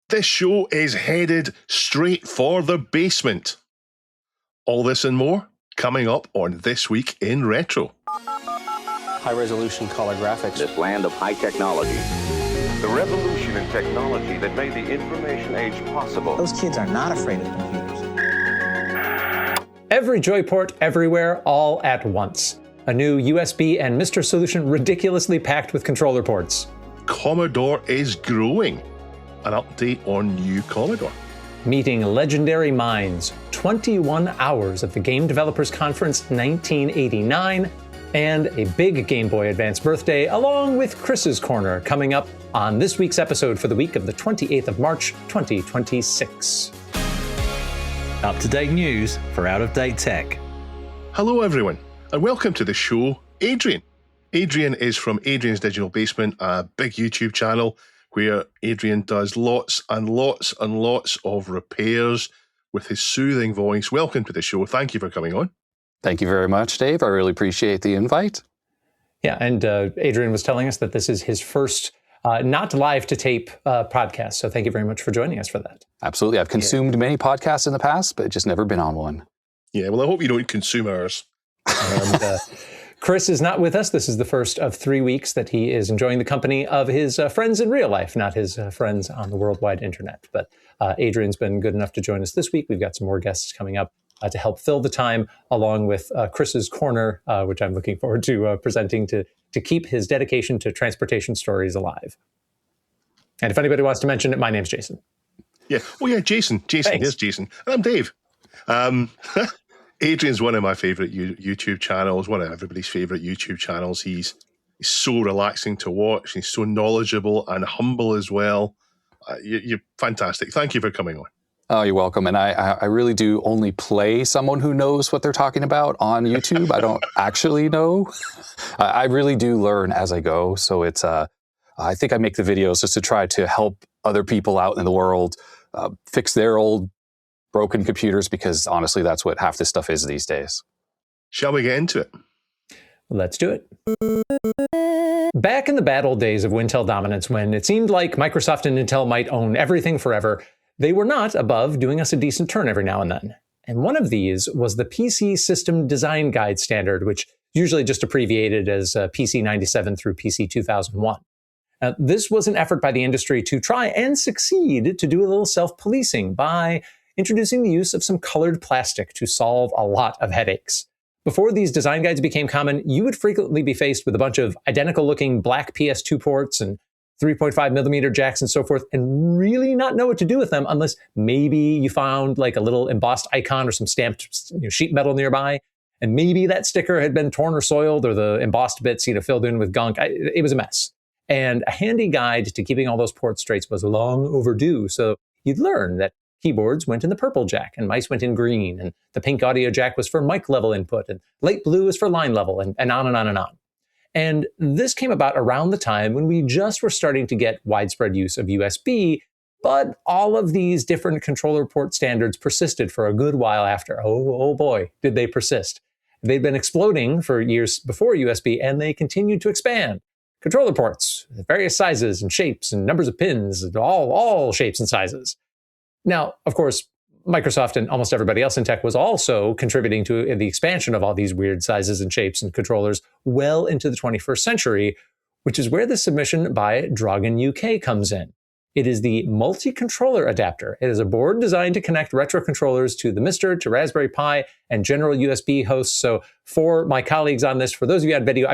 This show is headed straight for the basement. All this and more coming up on This Week in Retro. High-resolution color graphics. This land of high technology. The revolution in technology that made the information age possible. Those kids are not afraid of computers. Every Joyport everywhere, all at once. A new USB and Mr. Solution ridiculously packed with controller ports. Commodore is growing. An update on new Commodore. Meeting legendary minds. 21 hours of the Game Developers Conference 1989. And a big Game Boy Advance birthday, along with Chris's Corner, coming up on this week's episode for the week of the 28th of March, 2026. Up-to-date news for out-of-date tech. Hello everyone, and welcome to the show, Adrian. Adrian is from Adrian's Digital Basement, a big YouTube channel where Adrian does lots and lots and lots of repairs with his soothing voice. Welcome to the show. Thank you for coming on. Thank you very much, Dave. I really appreciate the invite. Yeah, and Adrian was telling us that this is his first not live to tape podcast. So thank you very much for joining us for that. Absolutely. I've consumed many podcasts in the past, but just never been on one. Yeah, well, I hope you don't consume ours. And Chris is not with us. This is the first of 3 weeks that he is enjoying the company of his friends in real life, not his friends on the worldwide internet. But Adrian's been good enough to join us this week. We've got some more guests coming up to help fill the time, along with Chris's Corner, which I'm looking forward to presenting to keep his dedication to transportation stories alive. And if anybody wants to mention it, my name's Jason. Yeah. Oh, yeah, Jason. Thanks. Here's Jason. And I'm Dave. Adrian's one of my favorite YouTube channels, one of everybody's favorite YouTube channels. He's so relaxing to watch. He's so knowledgeable and humble as well. You're fantastic. Thank you for coming on. Oh, you're welcome. And I really do only play someone who knows what they're talking about on YouTube. I don't actually know. I really do learn as I go. So it's, I think I make the videos just to try to help other people out in the world fix their old broken computers, because honestly, that's what half this stuff is these days. Shall we get into it? Let's do it. Back in the bad old days of Wintel dominance, when it seemed like Microsoft and Intel might own everything forever, they were not above doing us a decent turn every now and then. And one of these was the PC System Design Guide standard, which usually just abbreviated as PC 97 through PC 2001. This was an effort by the industry to try and succeed to do a little self-policing by introducing the use of some colored plastic to solve a lot of headaches. Before these design guides became common, you would frequently be faced with a bunch of identical-looking black PS2 ports and 3.5 millimeter jacks and so forth, and really not know what to do with them unless maybe you found like a little embossed icon or some stamped sheet metal nearby, and maybe that sticker had been torn or soiled, or the embossed bits filled in with gunk. It was a mess. And a handy guide to keeping all those ports straight was long overdue, so you'd learn that keyboards went in the purple jack, and mice went in green, and the pink audio jack was for mic level input, and light blue was for line level, and on and on and on. And this came about around the time when we just were starting to get widespread use of USB, but all of these different controller port standards persisted for a good while after. Oh boy, did they persist. They'd been exploding for years before USB, and they continued to expand. Controller ports, various sizes and shapes and numbers of pins, all shapes and sizes. Now, of course, Microsoft and almost everybody else in tech was also contributing to the expansion of all these weird sizes and shapes and controllers well into the 21st century, which is where the submission by Dragon UK comes in. It is the multi-controller adapter. It is a board designed to connect retro controllers to the Mister, to Raspberry Pi, and general USB hosts. So for my colleagues on this, for those of you on video,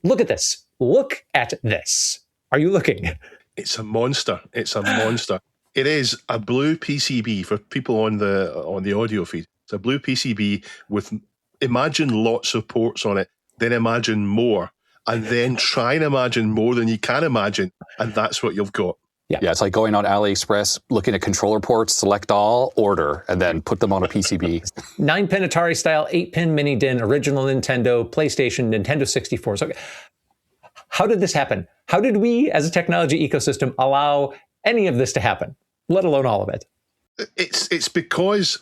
look at this. Look at this. Are you looking? It's a monster. It's a monster. It is a blue PCB for people on the audio feed. It's a blue PCB with, imagine lots of ports on it, then imagine more, and then try and imagine more than you can imagine, and that's what you've got. Yeah, it's like going on AliExpress, looking at controller ports, select all, order, and then put them on a PCB. 9-pin Atari style, 8-pin mini DIN, original Nintendo, PlayStation, Nintendo 64. So how did this happen? How did we, as a technology ecosystem, allow any of this to happen, let alone all of it? It's because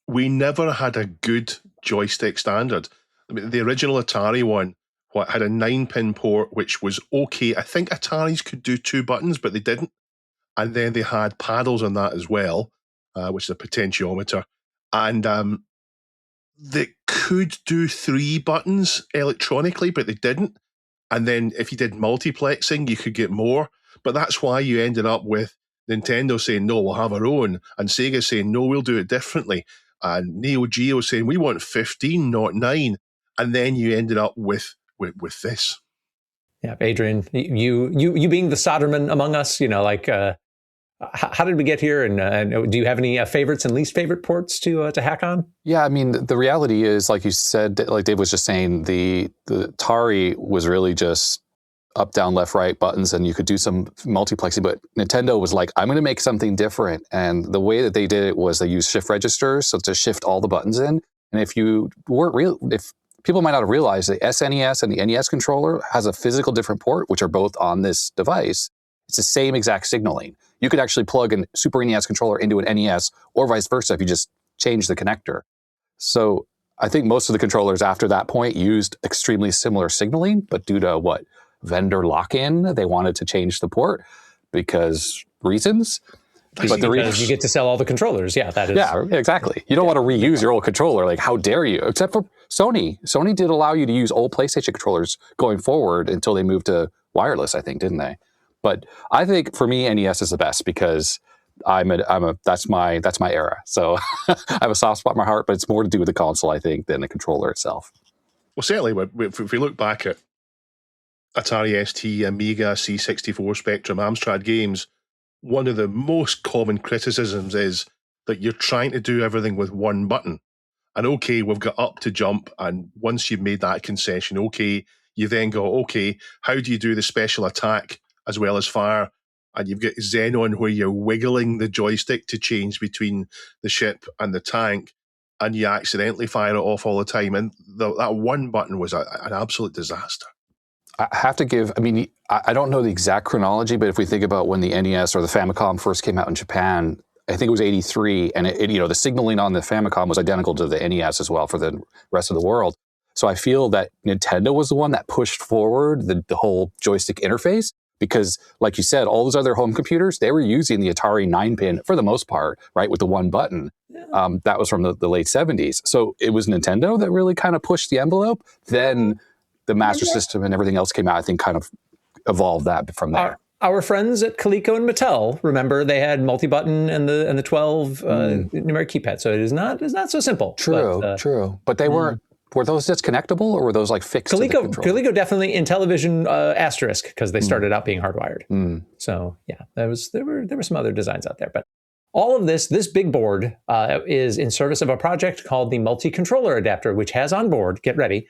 we never had a good joystick standard. I mean, the original Atari one had a 9-pin port, which was okay. I think Ataris could do 2 buttons, but they didn't. and then they had paddles on that as well, which is a potentiometer, and they could do 3 buttons electronically, but they didn't. And then if you did multiplexing, you could get more. But that's why you ended up with Nintendo saying, no, we'll have our own. And Sega saying, no, we'll do it differently. And Neo Geo saying, we want 15, not 9. And then you ended up with this. Yeah, Adrian, you being the solderman among us, how did we get here? And do you have any favorites and least favorite ports to hack on? Yeah, I mean, the reality is, like you said, like Dave was just saying, the Atari was really just up, down, left, right buttons, and you could do some multiplexing. But Nintendo was like, I'm going to make something different. And the way that they did it was they used shift registers, so to shift all the buttons in. And if people might not have realized, the SNES and the NES controller has a physical different port, which are both on this device. It's the same exact signaling. You could actually plug a Super NES controller into an NES or vice versa if you just change the connector. So I think most of the controllers after that point used extremely similar signaling, but due to vendor lock-in, they wanted to change the port because reasons. But because you get to sell all the controllers. Yeah, that is. Yeah, exactly. You don't want to reuse your old controller. Like, how dare you? Except for Sony. Sony did allow you to use old PlayStation controllers going forward until they moved to wireless, I think, didn't they? But I think for me, NES is the best because that's my era. So I have a soft spot in my heart, but it's more to do with the console, I think, than the controller itself. Well, certainly, if we look back at Atari ST, Amiga, C64, Spectrum, Amstrad games, one of the most common criticisms is that you're trying to do everything with one button. And okay, we've got up to jump, and once you've made that concession, okay, you then go, okay, how do you do the special attack as well as fire? And you've got Xenon where you're wiggling the joystick to change between the ship and the tank, and you accidentally fire it off all the time. And that one button was an absolute disaster. I have to give, I don't know the exact chronology, but if we think about when the NES or the Famicom first came out in Japan, I think it was 83, and the signaling on the Famicom was identical to the NES as well for the rest of the world. So I feel that Nintendo was the one that pushed forward the whole joystick interface because, like you said, all those other home computers, they were using the Atari 9-pin for the most part, right, with the one button. Yeah. That was from the late 70s. So it was Nintendo that really kind of pushed the envelope. Then the Master System and everything else came out, I think, kind of evolved that from there. Our friends at Coleco and Mattel, remember, they had multi-button and the 12 numeric keypad. So it's not so simple. True. But they weren't. Were those disconnectable or were those like fixed? Coleco definitely Intellivision asterisk because they started out being hardwired. So yeah, there were some other designs out there, but all of this big board is in service of a project called the Multi-Controller Adapter, which has on board, get ready,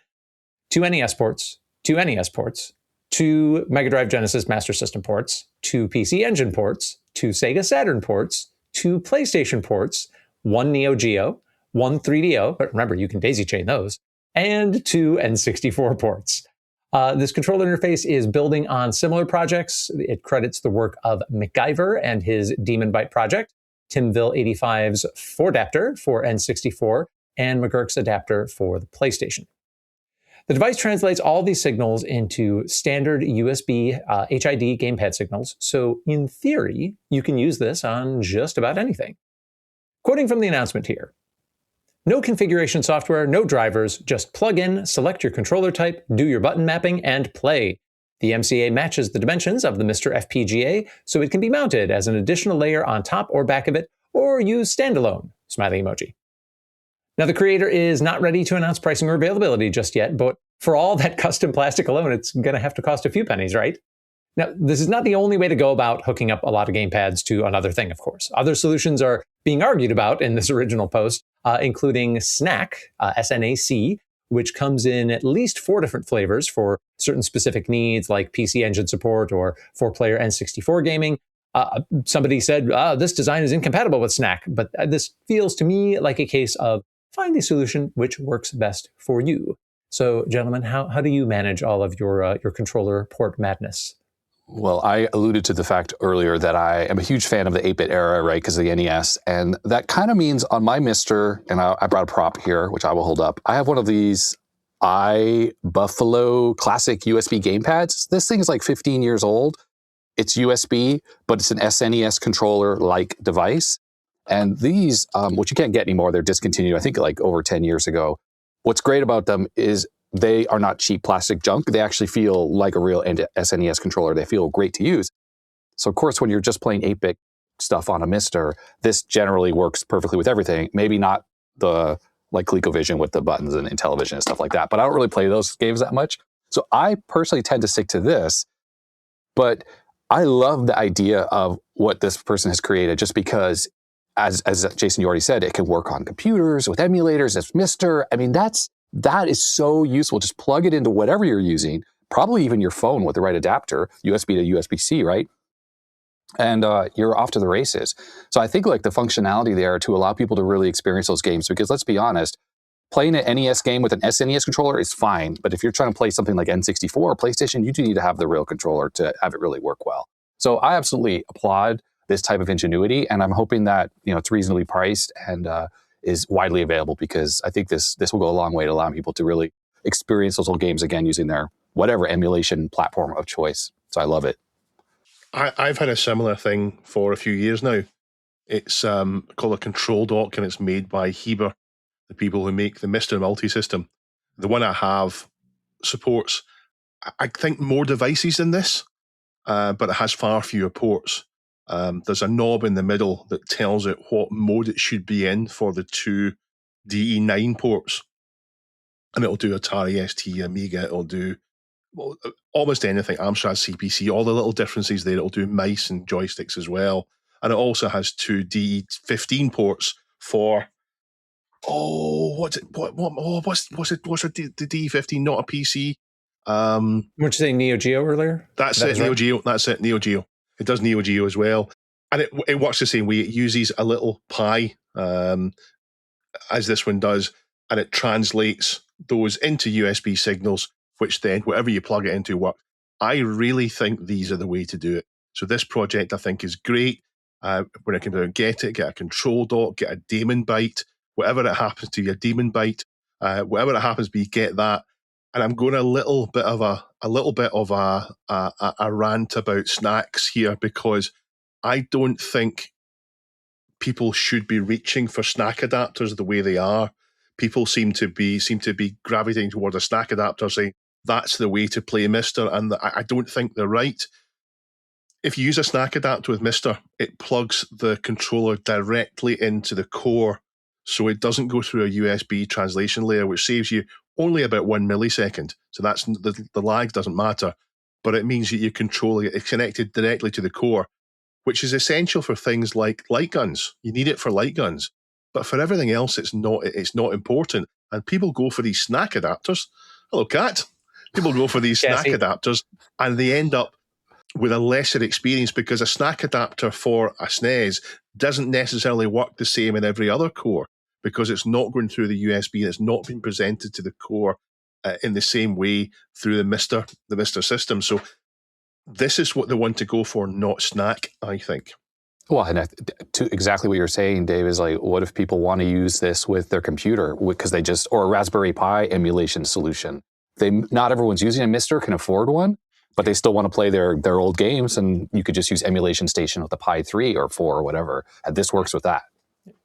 2 NES ports, 2 NES ports, 2 Mega Drive Genesis Master System ports, 2 PC Engine ports, 2 Sega Saturn ports, 2 PlayStation ports, 1 Neo Geo, 1 3DO, but remember, you can daisy chain those, and 2 N64 ports. This controller interface is building on similar projects. It credits the work of MacGyver and his Demon Byte project, Timville 85's 4-adapter for N64, and McGurk's adapter for the PlayStation. The device translates all these signals into standard USB HID gamepad signals, so in theory, you can use this on just about anything. Quoting from the announcement here, no configuration software, no drivers, just plug in, select your controller type, do your button mapping, and play. The MCA matches the dimensions of the Mr. FPGA, so it can be mounted as an additional layer on top or back of it, or used standalone, smiley emoji. Now, the creator is not ready to announce pricing or availability just yet, but for all that custom plastic alone, it's going to have to cost a few pennies, right? Now, this is not the only way to go about hooking up a lot of gamepads to another thing, of course. Other solutions are being argued about in this original post, including SNAC, SNAC, which comes in at least 4 different flavors for certain specific needs like PC Engine support or 4-player N64 gaming. Somebody said, this design is incompatible with SNAC, but this feels to me like a case of find the solution which works best for you. So, gentlemen, how do you manage all of your controller port madness? Well, I alluded to the fact earlier that I am a huge fan of the 8-bit era, right, because of the NES. And that kind of means on my Mister, and I brought a prop here, which I will hold up. I have one of these iBuffalo classic USB gamepads. This thing is like 15 years old. It's USB, but it's an SNES controller-like device. And these, which you can't get anymore, they're discontinued, I think like over 10 years ago. What's great about them is they are not cheap plastic junk. They actually feel like a real SNES controller. They feel great to use. So of course, when you're just playing 8-bit stuff on a Mister, this generally works perfectly with everything. Maybe not the like ColecoVision with the buttons and Intellivision and stuff like that, but I don't really play those games that much. So I personally tend to stick to this, but I love the idea of what this person has created just because, as Jason, you already said, it can work on computers with emulators. It's Mister. I mean, that is so useful. Just plug it into whatever you're using, probably even your phone with the right adapter, USB to USB-C, right? And you're off to the races. So I think like the functionality there to allow people to really experience those games, because let's be honest, playing an NES game with an SNES controller is fine, but if you're trying to play something like N64 or PlayStation, you do need to have the real controller to have it really work well. So I absolutely applaud this type of ingenuity, and I'm hoping that it's reasonably priced and is widely available, because I think this will go a long way to allowing people to really experience those old games again using their whatever emulation platform of choice. So I love it. I've had a similar thing for a few years now. It's called a control dock, and it's made by Heber, the people who make the Mister Multi-System. The one I have supports, I think, more devices than this, but it has far fewer ports. There's a knob in the middle that tells it what mode it should be in for the two DE9 ports. And it'll do Atari ST, Amiga, it'll do almost anything, Amstrad CPC, all the little differences there. It'll do mice and joysticks as well. And it also has two DE15 ports for what's the DE15? Not a PC. What you say, Neo Geo earlier? That's it, Neo Geo. That's it, Neo Geo. It does Neo Geo as well, and it works the same way. It uses a little Pi, as this one does, and it translates those into USB signals, which then whatever you plug it into works. I really think these are the way to do it. So this project, I think, is great. When I come down and get a control dock, get a daemon byte, whatever it happens to be, a daemon byte, whatever it happens to be, get that. And I'm going a little bit of a rant about snacks here, because I don't think people should be reaching for snack adapters the way they are. People seem to be gravitating towards a snack adapter, saying that's the way to play Mister, and I don't think they're right. If you use a snack adapter with Mister, it plugs the controller directly into the core, so it doesn't go through a USB translation layer, which saves you only about 1 millisecond. So that's the lag doesn't matter, but it means that your controller is connected directly to the core, which is essential for things like light guns. You need it for light guns, but for everything else, it's not important. And people go for these snack adapters. Hello, Cat. People go for these snack adapters, and they end up with a lesser experience, because a snack adapter for a SNES doesn't necessarily work the same in every other core, because it's not going through the USB and it's not being presented to the core in the same way through the Mister system. So this is what they want to go for, not snack, I think. Well, and to exactly what you're saying, Dave, is like, what if people want to use this with their computer because or a Raspberry Pi emulation solution? Not everyone's using a Mister, can afford one, but they still want to play their old games, and you could just use Emulation Station with a Pi 3 or 4 or whatever, and this works with that.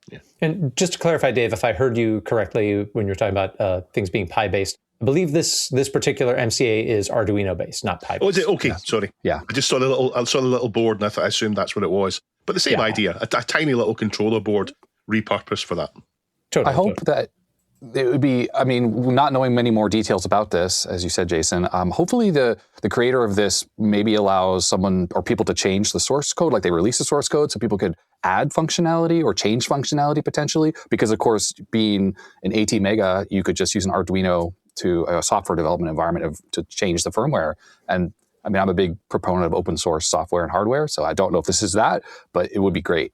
Yeah. And just to clarify, Dave, if I heard you correctly when you were talking about things being Pi-based, I believe this particular MCA is Arduino-based, not Pi-based. Oh, is it? Okay, yeah. Sorry. Yeah. I just saw the little board, and I assumed that's what it was. But the same idea, a tiny little controller board repurposed for that. Totally, I hope that it would be, not knowing many more details about this, as you said, Jason, hopefully the creator of this maybe allows someone or people to change the source code, like they release the source code so people could add functionality or change functionality potentially. Because, of course, being an AT Mega, you could just use an Arduino to a software development environment to change the firmware. And I'm a big proponent of open source software and hardware, so I don't know if this is that, but it would be great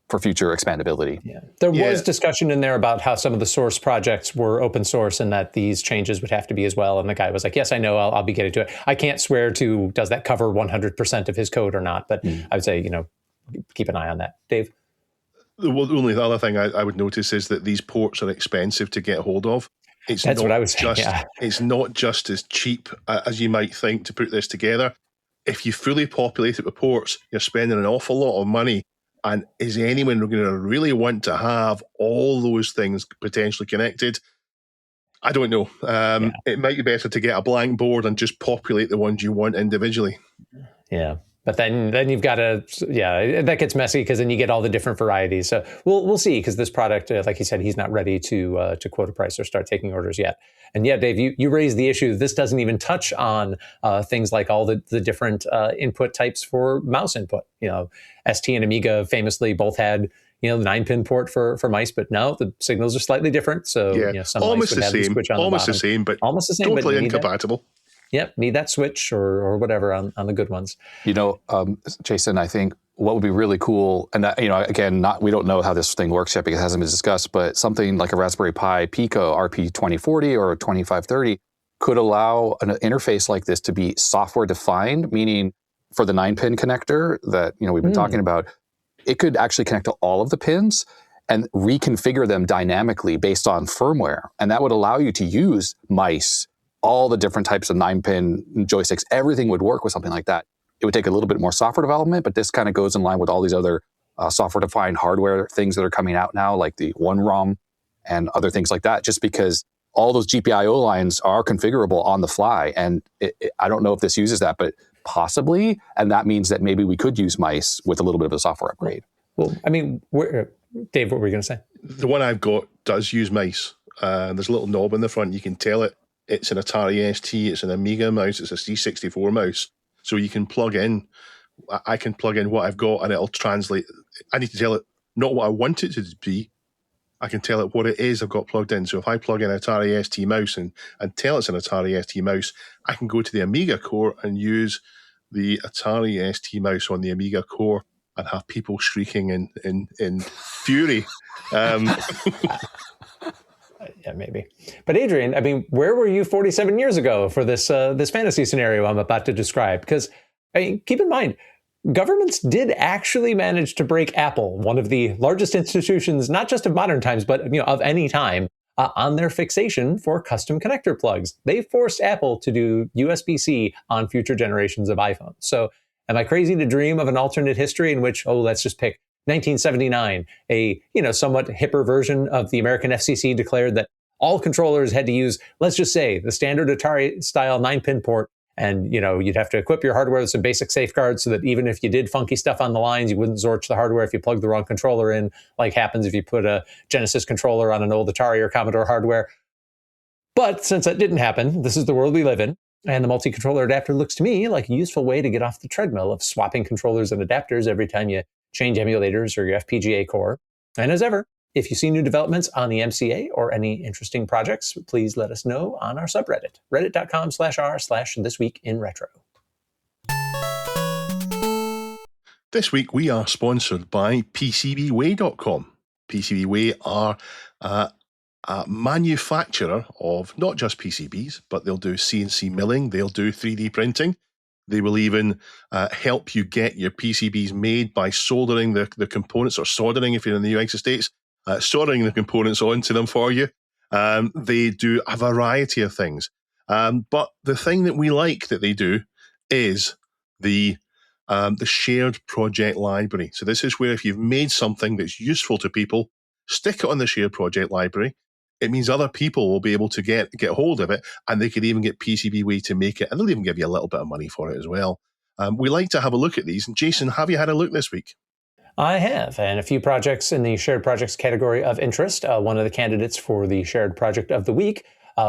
for future expandability. Yeah. There was discussion in there about how some of the source projects were open source and that these changes would have to be as well. And the guy was like, yes, I know, I'll be getting to it. I can't swear to, does that cover 100% of his code or not? But I would say, keep an eye on that. Dave? The only other thing I would notice is that these ports are expensive to get hold of. That's what I was saying. It's not just as cheap as you might think to put this together. if you fully populate it with ports, you're spending an awful lot of money. And is anyone going to really want to have all those things potentially connected? I don't know. It might be better to get a blank board and just populate the ones you want individually. Yeah. But then you've got to, that gets messy because then you get all the different varieties. So we'll see, because this product, like you said, he's not ready to quote a price or start taking orders yet. And yet, Dave, you raised the issue. This doesn't even touch on things like all the different input types for mouse input. ST and Amiga famously both had the 9-pin port for mice, but no, the signals are slightly different. So some almost mice would have the switch on the bottom. but almost the same, totally but incompatible. Yep, need that switch or whatever on the good ones. Jason, I think what would be really cool, and that, again, we don't know how this thing works yet because it hasn't been discussed, but something like a Raspberry Pi Pico RP2040 or 2530 could allow an interface like this to be software defined, meaning for the 9-pin connector that we've been talking about, it could actually connect to all of the pins and reconfigure them dynamically based on firmware. And that would allow you to use mice, all the different types of 9-pin joysticks. Everything would work with something like that. It would take a little bit more software development, but this kind of goes in line with all these other software-defined hardware things that are coming out now, like the OneROM and other things like that, just because all those GPIO lines are configurable on the fly. And I don't know if this uses that, but possibly. And that means that maybe we could use mice with a little bit of a software upgrade. Well, I mean, Dave, what were you going to say? The one I've got does use mice. There's a little knob in the front. You can tell it. It's an Atari ST, it's an Amiga mouse, it's a C64 mouse. So you can plug in, I can plug in what I've got and it'll translate. I need to tell it not what I want it to be. I can tell it what it is I've got plugged in. So if I plug in an Atari ST mouse and tell it's an Atari ST mouse, I can go to the Amiga core and use the Atari ST mouse on the Amiga core and have people shrieking in fury. Yeah, maybe. But Adrian, I mean, where were you 47 years ago for this fantasy scenario I'm about to describe? Because keep in mind, governments did actually manage to break Apple, one of the largest institutions, not just of modern times, but of any time, on their fixation for custom connector plugs. They forced Apple to do USB-C on future generations of iPhones. So am I crazy to dream of an alternate history in which, let's just pick 1979, a somewhat hipper version of the American FCC declared that all controllers had to use, let's just say, the standard Atari style 9-pin port, and you'd have to equip your hardware with some basic safeguards so that even if you did funky stuff on the lines, you wouldn't zorch the hardware if you plugged the wrong controller in, like happens if you put a Genesis controller on an old Atari or Commodore hardware. But since that didn't happen, this is the world we live in. And the multi-controller adapter looks to me like a useful way to get off the treadmill of swapping controllers and adapters every time you change emulators or your FPGA core. And as ever, if you see new developments on the MCA or any interesting projects, please let us know on our subreddit, reddit.com/r/thisweekinretro. This week we are sponsored by PCBWay.com. PCBWay are a manufacturer of not just PCBs, but they'll do CNC milling, they'll do 3D printing. They will even help you get your PCBs made by soldering the components, or soldering if you're in the United States, soldering the components onto them for you. They do a variety of things. But the thing that we like that they do is the shared project library. So this is where if you've made something that's useful to people, stick it on the shared project library. It means other people will be able to get hold of it, and they could even get PCBWay to make it, and they'll even give you a little bit of money for it as well. We like to have a look at these. And Jason, have you had a look this week? I have, and a few projects in the shared projects category of interest. One of the candidates for the shared project of the week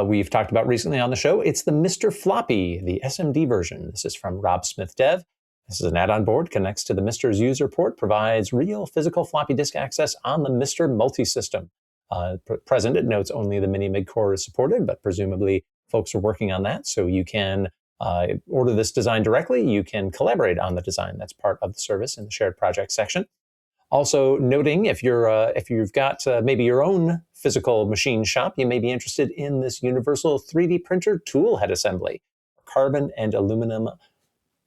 we've talked about recently on the show. It's the Mr. Floppy, the SMD version. This is from Rob Smith Dev. This is an add-on board, connects to the Mister's user port, provides real physical floppy disk access on the Mister multi-system. Present, it notes only the mini-mig core is supported, but presumably folks are working on that. So you can order this design directly. You can collaborate on the design. That's part of the service in the shared project section. Also noting, if you've got maybe your own physical machine shop, you may be interested in this universal 3D printer tool head assembly, carbon and aluminum.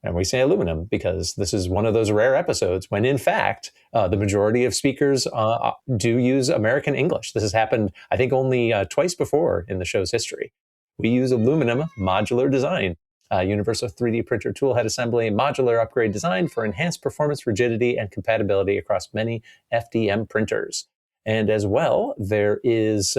And we say aluminum because this is one of those rare episodes when, in fact, the majority of speakers do use American English. This has happened, I think, only twice before in the show's history. We use aluminum modular design. universal 3D printer toolhead assembly, modular upgrade design for enhanced performance, rigidity, and compatibility across many FDM printers. And as well, there is,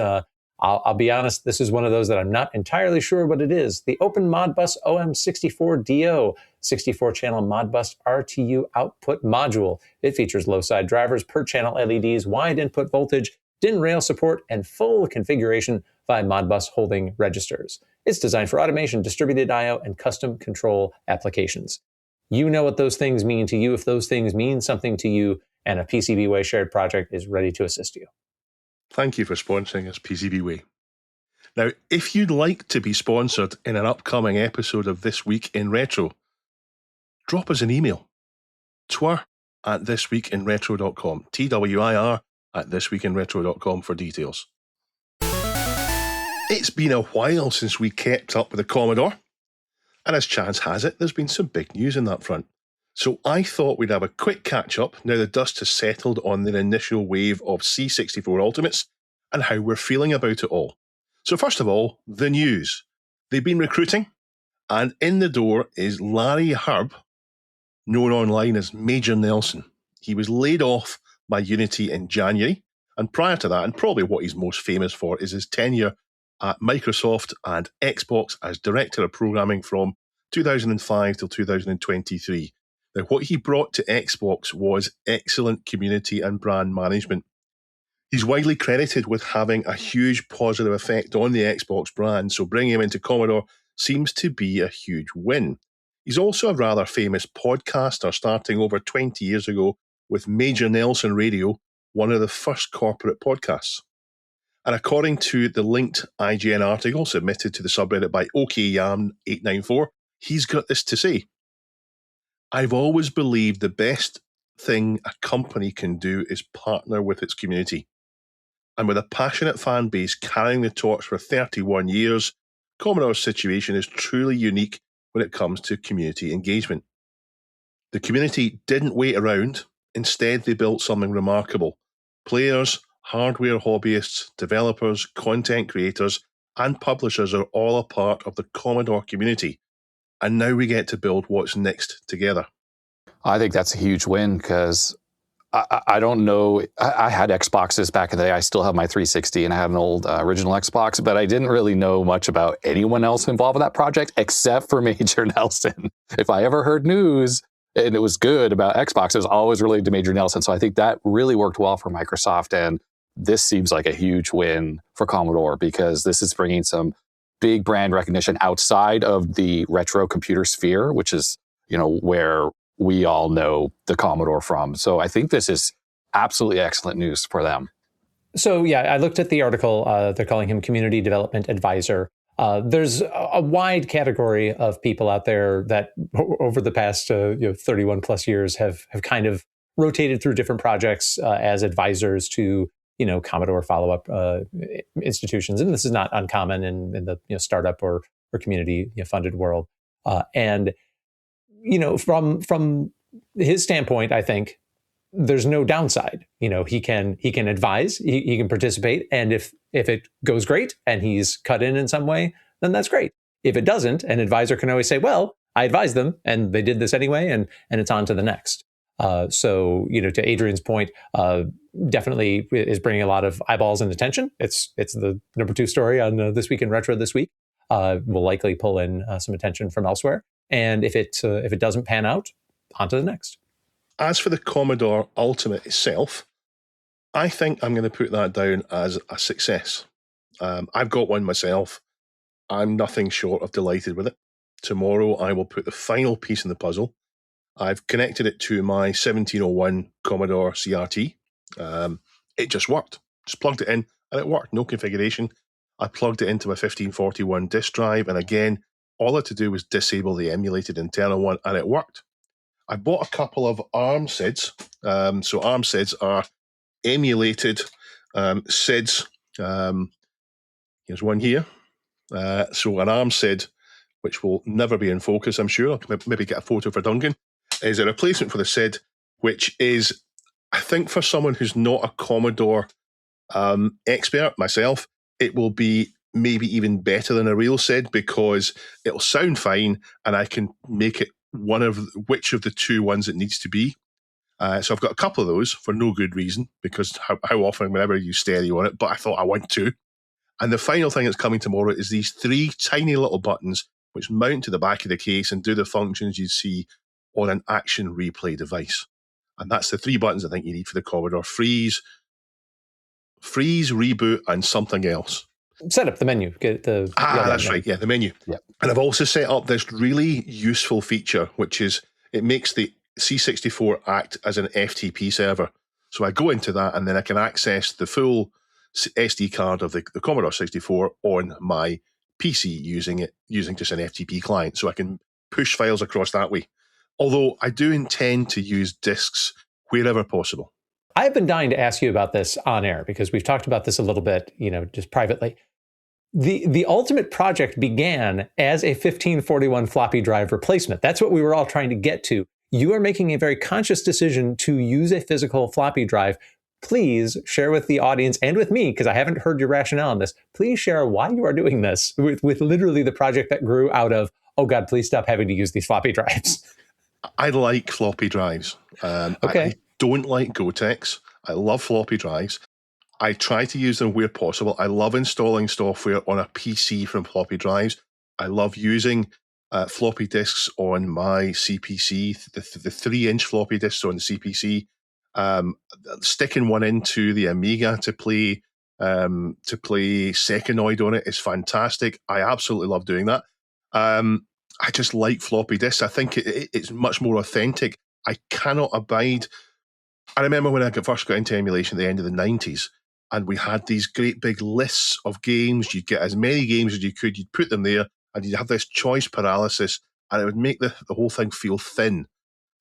I'll be honest, this is one of those that I'm not entirely sure what it is, the Open Modbus OM64DO 64-channel Modbus RTU output module. It features low-side drivers, per-channel LEDs, wide input voltage, DIN rail support, and full configuration via Modbus holding registers. It's designed for automation, distributed I/O, and custom control applications. You know what those things mean to you if those things mean something to you, and a PCBWay shared project is ready to assist you. Thank you for sponsoring us, PCBWay. Now, if you'd like to be sponsored in an upcoming episode of This Week in Retro, drop us an email. twir@thisweekinretro.com. TWIR@thisweekinretro.com for details. It's been a while since we kept up with the Commodore, and as chance has it, there's been some big news in that front. So I thought we'd have a quick catch-up now the dust has settled on the initial wave of C64 Ultimates and how we're feeling about it all. So first of all, the news. They've been recruiting, and in the door is Larry Herb, known online as Major Nelson. He was laid off by Unity in January, and prior to that, and probably what he's most famous for, is his tenure at Microsoft and Xbox as Director of Programming from 2005 till 2023. Now, what he brought to Xbox was excellent community and brand management. He's widely credited with having a huge positive effect on the Xbox brand, so bringing him into Commodore seems to be a huge win. He's also a rather famous podcaster, starting over 20 years ago with Major Nelson Radio, one of the first corporate podcasts. And according to the linked IGN article submitted to the subreddit by OKYam894, he's got this to say: I've always believed the best thing a company can do is partner with its community. And with a passionate fan base carrying the torch for 31 years, Commodore's situation is truly unique when it comes to community engagement. The community didn't wait around. Instead, they built something remarkable. Players, hardware hobbyists, developers, content creators, and publishers are all a part of the Commodore community. And now we get to build what's next together. I think that's a huge win because I don't know. I had Xboxes back in the day. I still have my 360 and I had an old original Xbox, but I didn't really know much about anyone else involved in that project except for Major Nelson. If I ever heard news and it was good about Xbox, it was always related to Major Nelson. So I think that really worked well for Microsoft. And this seems like a huge win for Commodore because this is bringing some big brand recognition outside of the retro computer sphere, which is, where we all know the Commodore from. So I think this is absolutely excellent news for them. So yeah, I looked at the article. They're calling him Community Development Advisor. There's a wide category of people out there that over the past 31 plus years have kind of rotated through different projects as advisors to Commodore follow-up institutions. And this is not uncommon in the startup or community funded world. And from his standpoint, I think there's no downside. He can advise, he can participate, and if it goes great and he's cut in some way, then that's great. If it doesn't, an advisor can always say, well, I advised them and they did this anyway, and it's on to the next. So to Adrian's point, definitely is bringing a lot of eyeballs and attention. It's the number 2 story on This Week in Retro this week. Will likely pull in some attention from elsewhere. And if it doesn't pan out, on to the next. As for the Commodore Ultimate itself, I think I'm going to put that down as a success. I've got one myself. I'm nothing short of delighted with it. Tomorrow I will put the final piece in the puzzle. I've connected it to my 1701 Commodore CRT. It just worked. Just plugged it in and it worked. No configuration. I plugged it into my 1541 disk drive, and again, all I had to do was disable the emulated internal one, and it worked. I bought a couple of ARM SIDs. So ARM SIDs are emulated SIDs. Here's one here. So an ARM SID, which will never be in focus, I'm sure. I'll maybe get a photo for Duncan, is a replacement for the SID, which is, I think, for someone who's not a Commodore expert, myself, it will be maybe even better than a real SID, because it'll sound fine and I can make it which of the two ones it needs to be. So I've got a couple of those for no good reason, because how often whenever you stereo on it, but I thought I want to. And the final thing that's coming tomorrow is these 3 tiny little buttons which mount to the back of the case and do the functions you'd see on an action replay device. And that's the 3 buttons I think you need for the Commodore: freeze, reboot, and something else. Set up the menu. Get the that's right. Yeah, the menu. Yep. And I've also set up this really useful feature, which is it makes the C64 act as an FTP server. So I go into that and then I can access the full SD card of the Commodore 64 on my PC using just an FTP client. So I can push files across that way. Although I do intend to use disks wherever possible. I've been dying to ask you about this on air because we've talked about this a little bit, just privately. The ultimate project began as a 1541 floppy drive replacement. That's what we were all trying to get to. You are making a very conscious decision to use a physical floppy drive. Please share with the audience and with me, because I haven't heard your rationale on this. Please share why you are doing this with literally the project that grew out of, oh God, please stop having to use these floppy drives. I like floppy drives. Okay. I don't like Gotex. I love floppy drives. I try to use them where possible. I love installing software on a PC from floppy drives. I love using floppy disks on my CPC, the 3-inch floppy disks on the CPC. Sticking one into the Amiga to play Second on it is fantastic. I absolutely love doing that. I just like floppy disks. I think it's much more authentic. I cannot abide. I remember when I first got into emulation at the end of the 90s, and we had these great big lists of games. You'd get as many games as you could, you'd put them there, and you'd have this choice paralysis, and it would make the whole thing feel thin.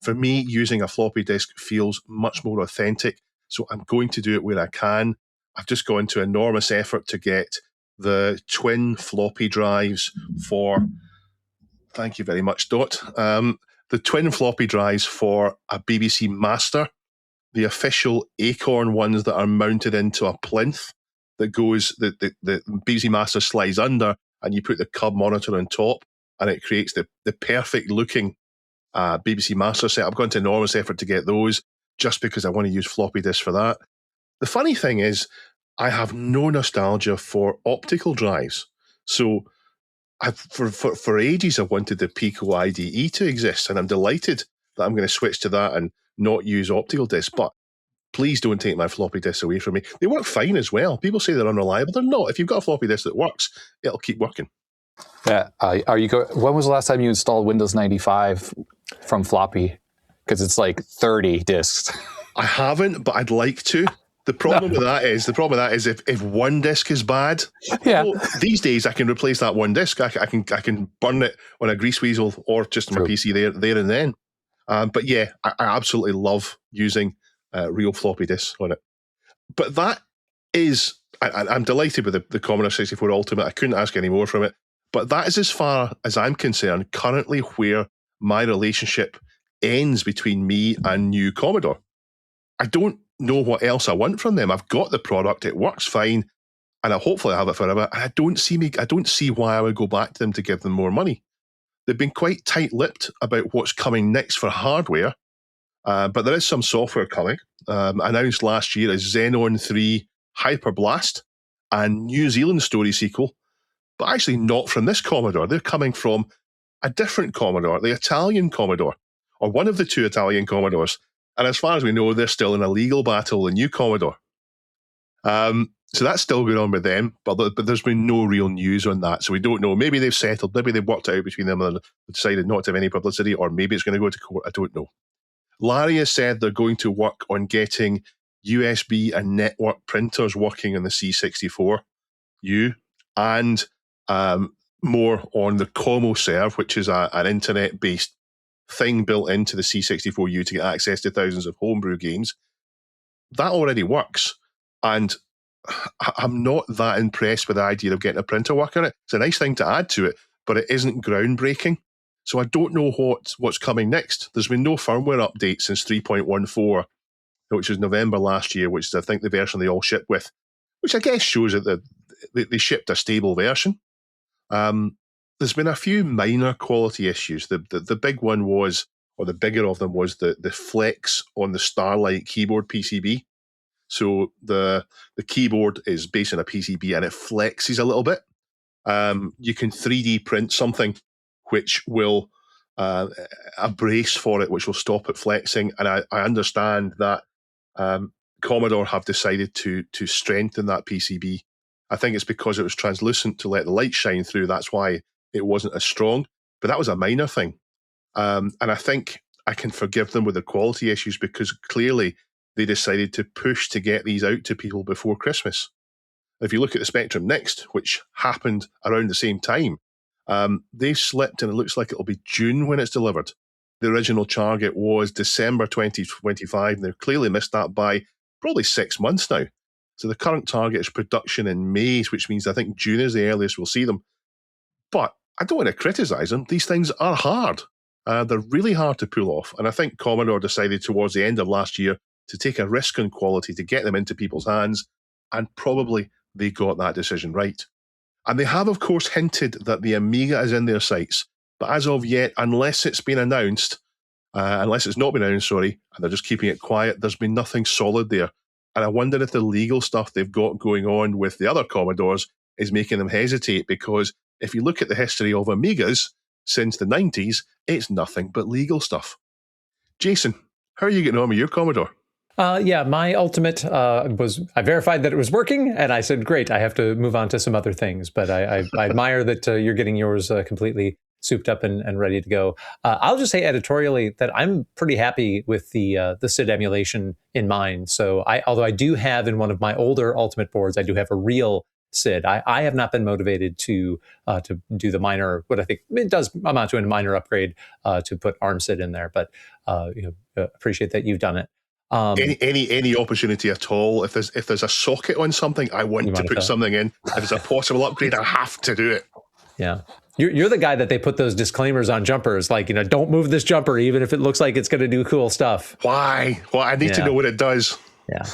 For me, using a floppy disk feels much more authentic, so I'm going to do it where I can. I've just gone to enormous effort to get the twin floppy drives for... Thank you very much, Dot. The twin floppy drives for a BBC Master, the official Acorn ones that are mounted into a plinth that goes, the BBC Master slides under, and you put the Cub monitor on top, and it creates the perfect looking BBC Master set. I've gone to enormous effort to get those just because I want to use floppy disks for that. The funny thing is, I have no nostalgia for optical drives. So for ages, I wanted the Pico IDE to exist, and I'm delighted that I'm going to switch to that and not use optical disks. But please don't take my floppy disks away from me. They work fine as well. People say they're unreliable. They're not. If you've got a floppy disk that works, it'll keep working. Yeah. When was the last time you installed Windows 95 from floppy? Because it's like 30 disks. I haven't, but I'd like to. The problem with that is if one disk is bad, these days I can replace that one disk. I can burn it on a grease weasel or just on my PC there and then. But yeah, I absolutely love using real floppy disks on it. But that is, I'm delighted with the Commodore 64 Ultimate. I couldn't ask any more from it. But that is, as far as I'm concerned, currently where my relationship ends between me and new Commodore. I don't know what else I want from them. I've got the product, it works fine, and hopefully I have it forever. And I don't see why I would go back to them to give them more money. They've been quite tight-lipped about what's coming next for hardware, but there is some software coming. Announced last year is Xenon 3 Hyperblast and New Zealand story sequel, but actually not from this Commodore. They're coming from a different Commodore, the Italian Commodore, or one of the 2 Italian Commodores. And as far as we know, they're still in a legal battle, the new Commodore. So that's still going on with them, but there's been no real news on that. So we don't know. Maybe they've settled. Maybe they've worked out between them and decided not to have any publicity, or maybe it's going to go to court. I don't know. Larry has said they're going to work on getting USB and network printers working on the C64U, and more on the CommoServe, which is an internet-based thing built into the C64U to get access to thousands of homebrew games. That already works, and I'm not that impressed with the idea of getting a printer working on it. It's a nice thing to add to it, but it isn't groundbreaking. So I don't know what's coming next. There's been no firmware update since 3.14, which was November last year, which is, I think, the version they all ship with, which I guess shows that they shipped a stable version. There's been a few minor quality issues. The big one was, or the bigger of them was the flex on the Starlight keyboard PCB. So the keyboard is based on a PCB and it flexes a little bit. You can 3D print something which will a brace for it, which will stop it flexing. And I understand that Commodore have decided to strengthen that PCB. I think it's because it was translucent to let the light shine through. That's why it wasn't as strong. But that was a minor thing. And I think I can forgive them with the quality issues because clearly they decided to push to get these out to people before Christmas. If you look at the Spectrum Next, which happened around the same time, they've slipped and it looks like it'll be June when it's delivered. The original target was December 2025, and they've clearly missed that by probably 6 months now. So the current target is production in May, which means I think June is the earliest we'll see them. But I don't want to criticize them. These things are hard. They're really hard to pull off. And I think Commodore decided towards the end of last year to take a risk on quality to get them into people's hands. And probably they got that decision right. And they have, of course, hinted that the Amiga is in their sights. But as of yet, unless it's not been announced, and they're just keeping it quiet, there's been nothing solid there. And I wonder if the legal stuff they've got going on with the other Commodores is making them hesitate, because if you look at the history of Amigas since the 90s, it's nothing but legal stuff. Jason, how are you getting on with your Commodore? Yeah, my Ultimate I verified that it was working, and I said, great, I have to move on to some other things. But I admire that you're getting yours completely souped up and ready to go. I'll just say editorially that I'm pretty happy with the SID emulation in mind. So although I do have in one of my older Ultimate boards, I do have a real SID. I have not been motivated to do the minor, what I think it does amount to a minor upgrade to put ARM SID in there. But appreciate that you've done it. Any opportunity at all. If there's a socket on something, I want to put something in. If it's a possible upgrade, I have to do it. Yeah. You're the guy that they put those disclaimers on jumpers, like, don't move this jumper, even if it looks like it's going to do cool stuff. Why? Well, I need to know what it does. Yeah.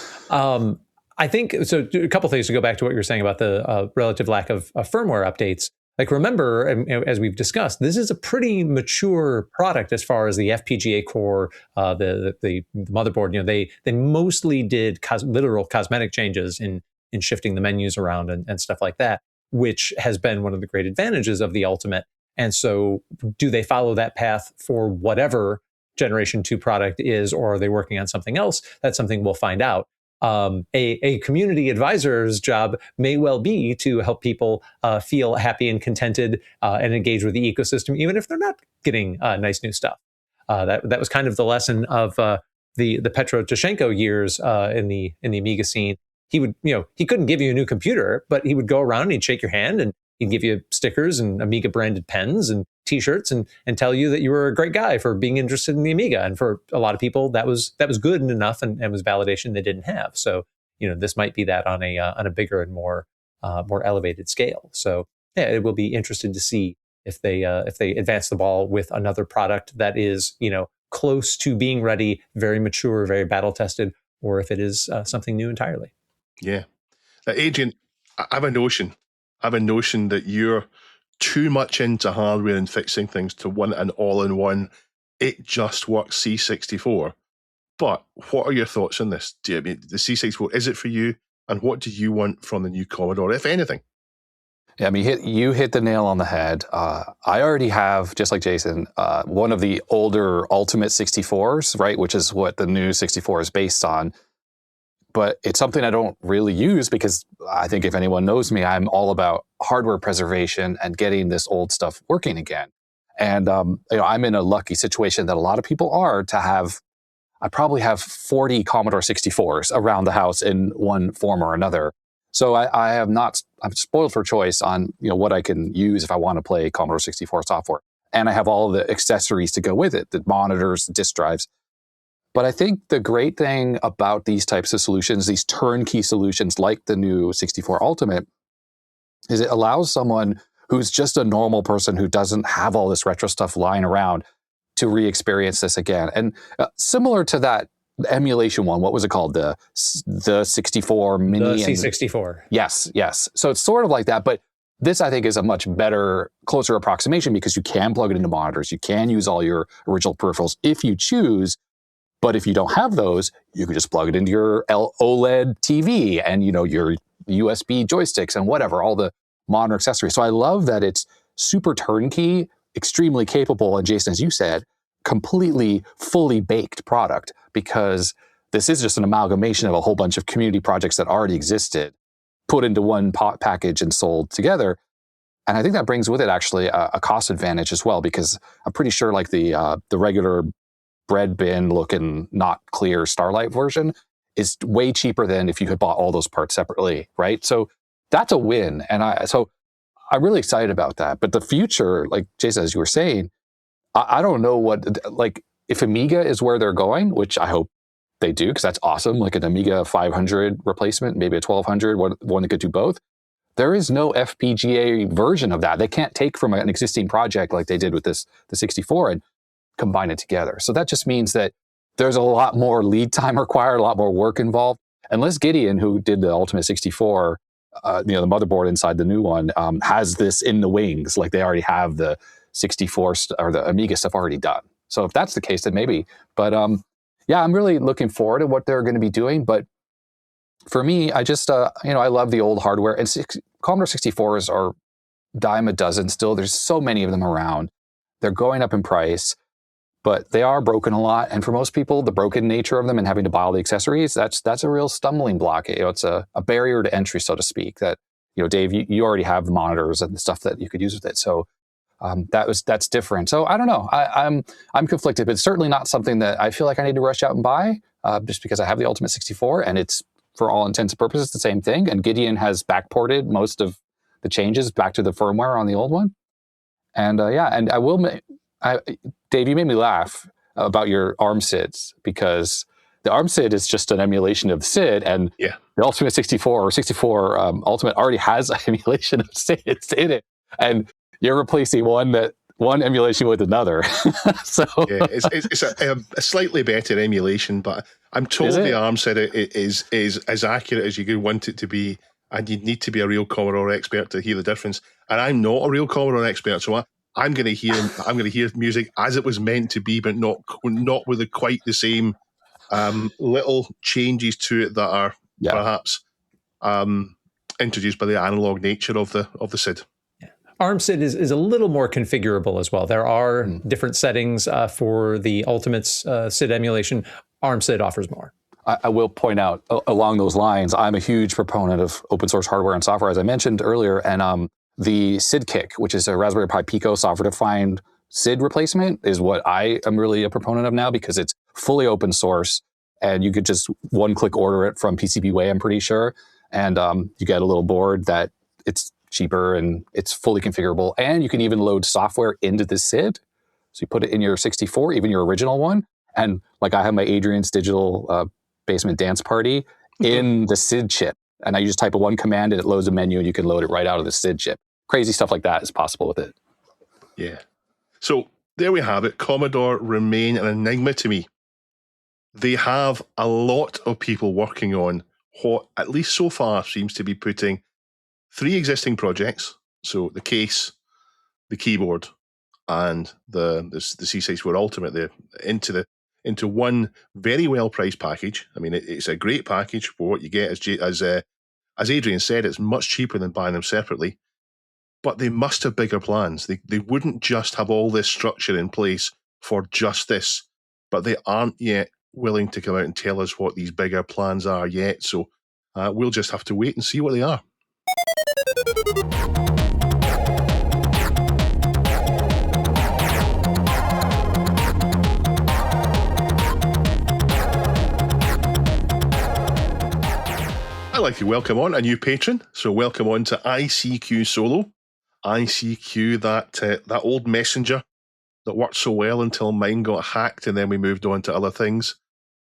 I think, so a couple things to go back to what you were saying about the relative lack of firmware updates. Like, remember, as we've discussed, this is a pretty mature product as far as the FPGA core, the motherboard. They mostly did literal cosmetic changes in shifting the menus around and stuff like that, which has been one of the great advantages of the Ultimate. And so do they follow that path for whatever Generation 2 product is, or are they working on something else? That's something we'll find out. A community advisor's job may well be to help people feel happy and contented and engage with the ecosystem, even if they're not getting nice new stuff. That was kind of the lesson of the Petro Toshenko years in the Amiga scene. He would, he couldn't give you a new computer, but he would go around and he'd shake your hand and he'd give you stickers and Amiga branded pens and T-shirts and tell you that you were a great guy for being interested in the Amiga. And for a lot of people, that was good enough and was validation they didn't have. So, this might be that on a bigger and more elevated scale. So yeah, it will be interesting to see if they advance the ball with another product that is, close to being ready, very mature, very battle tested, or if it is something new entirely. Yeah. Adrian, I have a notion that you're too much into hardware and fixing things to want an all-in-one, it just works C64. But what are your thoughts on this? Do you mean the C64, is it for you? And what do you want from the new Commodore, if anything? Yeah, I mean, you hit the nail on the head. I already have, just like Jason, one of the older Ultimate 64s, right, which is what the new 64 is based on. But it's something I don't really use because I think if anyone knows me, I'm all about hardware preservation and getting this old stuff working again. And I'm in a lucky situation that a lot of people are to have. I probably have 40 Commodore 64s around the house in one form or another. So I'm spoiled for choice on what I can use if I want to play Commodore 64 software. And I have all the accessories to go with it, the monitors, the disk drives. But I think the great thing about these types of solutions, these turnkey solutions like the new 64 Ultimate, is it allows someone who's just a normal person who doesn't have all this retro stuff lying around to re-experience this again. And similar to that the emulation one. What was it called? The 64 mini. The C64. Yes. So it's sort of like that, but this I think is a much better, closer approximation because you can plug it into monitors. You can use all your original peripherals if you choose. But if you don't have those, you can just plug it into your OLED TV and your USB joysticks and whatever, all the modern accessories. So I love that it's super turnkey, extremely capable, and Jason, as you said, completely fully baked product because this is just an amalgamation of a whole bunch of community projects that already existed, put into one package and sold together. And I think that brings with it actually a cost advantage as well, because I'm pretty sure like the regular bread bin looking not clear Starlight version is way cheaper than if you had bought all those parts separately, right? So that's a win. And I'm really excited about that. But the future, like Jason, as you were saying, I don't know like if Amiga is where they're going, which I hope they do, because that's awesome, like an Amiga 500 replacement, maybe a 1200, one that could do both. There is no FPGA version of that. They can't take from an existing project like they did with the 64 and combine it together. So that just means that there's a lot more lead time required, a lot more work involved. Unless Gideon, who did the Ultimate 64, the motherboard inside the new one, has this in the wings, like they already have the 64 or the Amiga stuff already done. So if that's the case, then maybe. But yeah, I'm really looking forward to what they're going to be doing. But for me, I just, I love the old hardware. And Commodore 64s are dime a dozen still. There's so many of them around. They're going up in price, but they are broken a lot. And for most people, the broken nature of them and having to buy all the accessories, that's a real stumbling block. It's a barrier to entry, so to speak, that, Dave, you already have the monitors and the stuff that you could use with it. So that's different. So I don't know. I'm conflicted, but it's certainly not something that I feel like I need to rush out and buy just because I have the Ultimate 64 and it's, for all intents and purposes, the same thing. And Gideon has backported most of the changes back to the firmware on the old one. And and I will, Dave, you made me laugh about your ARM SIDs, because the ARM SID is just an emulation of the SID, and the Ultimate 64 or 64 Ultimate already has an emulation of SIDs in it. And you're replacing one emulation with another. So yeah, it's a slightly better emulation, but I'm told the ARM SID is as accurate as you could want it to be, and you'd need to be a real Commodore expert to hear the difference. And I'm not a real Commodore expert, so I'm going to hear music as it was meant to be, but not with quite the same little changes to it that are perhaps introduced by the analog nature of the SID. ARM SID is a little more configurable as well. There are different settings for the Ultimate's SID emulation. ARM SID offers more. I will point out along those lines, I'm a huge proponent of open source hardware and software, as I mentioned earlier, and the SID Kick, which is a Raspberry Pi Pico software-defined SID replacement, is what I am really a proponent of now, because it's fully open source and you could just one-click order it from PCBWay, I'm pretty sure, and you get a little board that it's cheaper and it's fully configurable, and you can even load software into the SID. So you put it in your 64, even your original one, and like I have my Adrian's Digital Basement Dance Party in the SID chip, and I just type one command and it loads a menu and you can load it right out of the SID chip. Crazy stuff like that is possible with it. Yeah. So there we have it. Commodore remain an enigma to me. They have a lot of people working on what, at least so far, seems to be putting 3 existing projects, so the case, the keyboard, and the C64 Ultimate, into one very well priced package. I mean, it's a great package for what you get. As Adrian said, it's much cheaper than buying them separately. But they must have bigger plans. They wouldn't just have all this structure in place for just this, but they aren't yet willing to come out and tell us what these bigger plans are yet. So we'll just have to wait and see what they are. I'd like to welcome on a new patron. So welcome on to ICQ Solo. ICQ, that old messenger that worked so well until mine got hacked and then we moved on to other things.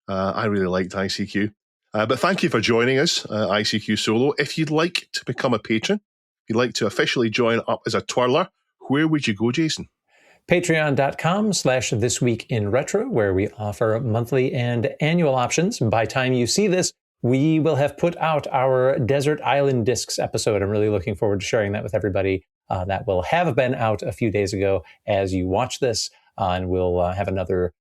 I really liked ICQ. But thank you for joining us, ICQ Solo. If you'd like to become a patron, if you'd like to officially join up as a twirler, where would you go, Jason? patreon.com/thisweekinretro, where we offer monthly and annual options. By the time you see this, we will have put out our Desert Island Discs episode. I'm really looking forward to sharing that with everybody. That will have been out a few days ago as you watch this, and we'll have another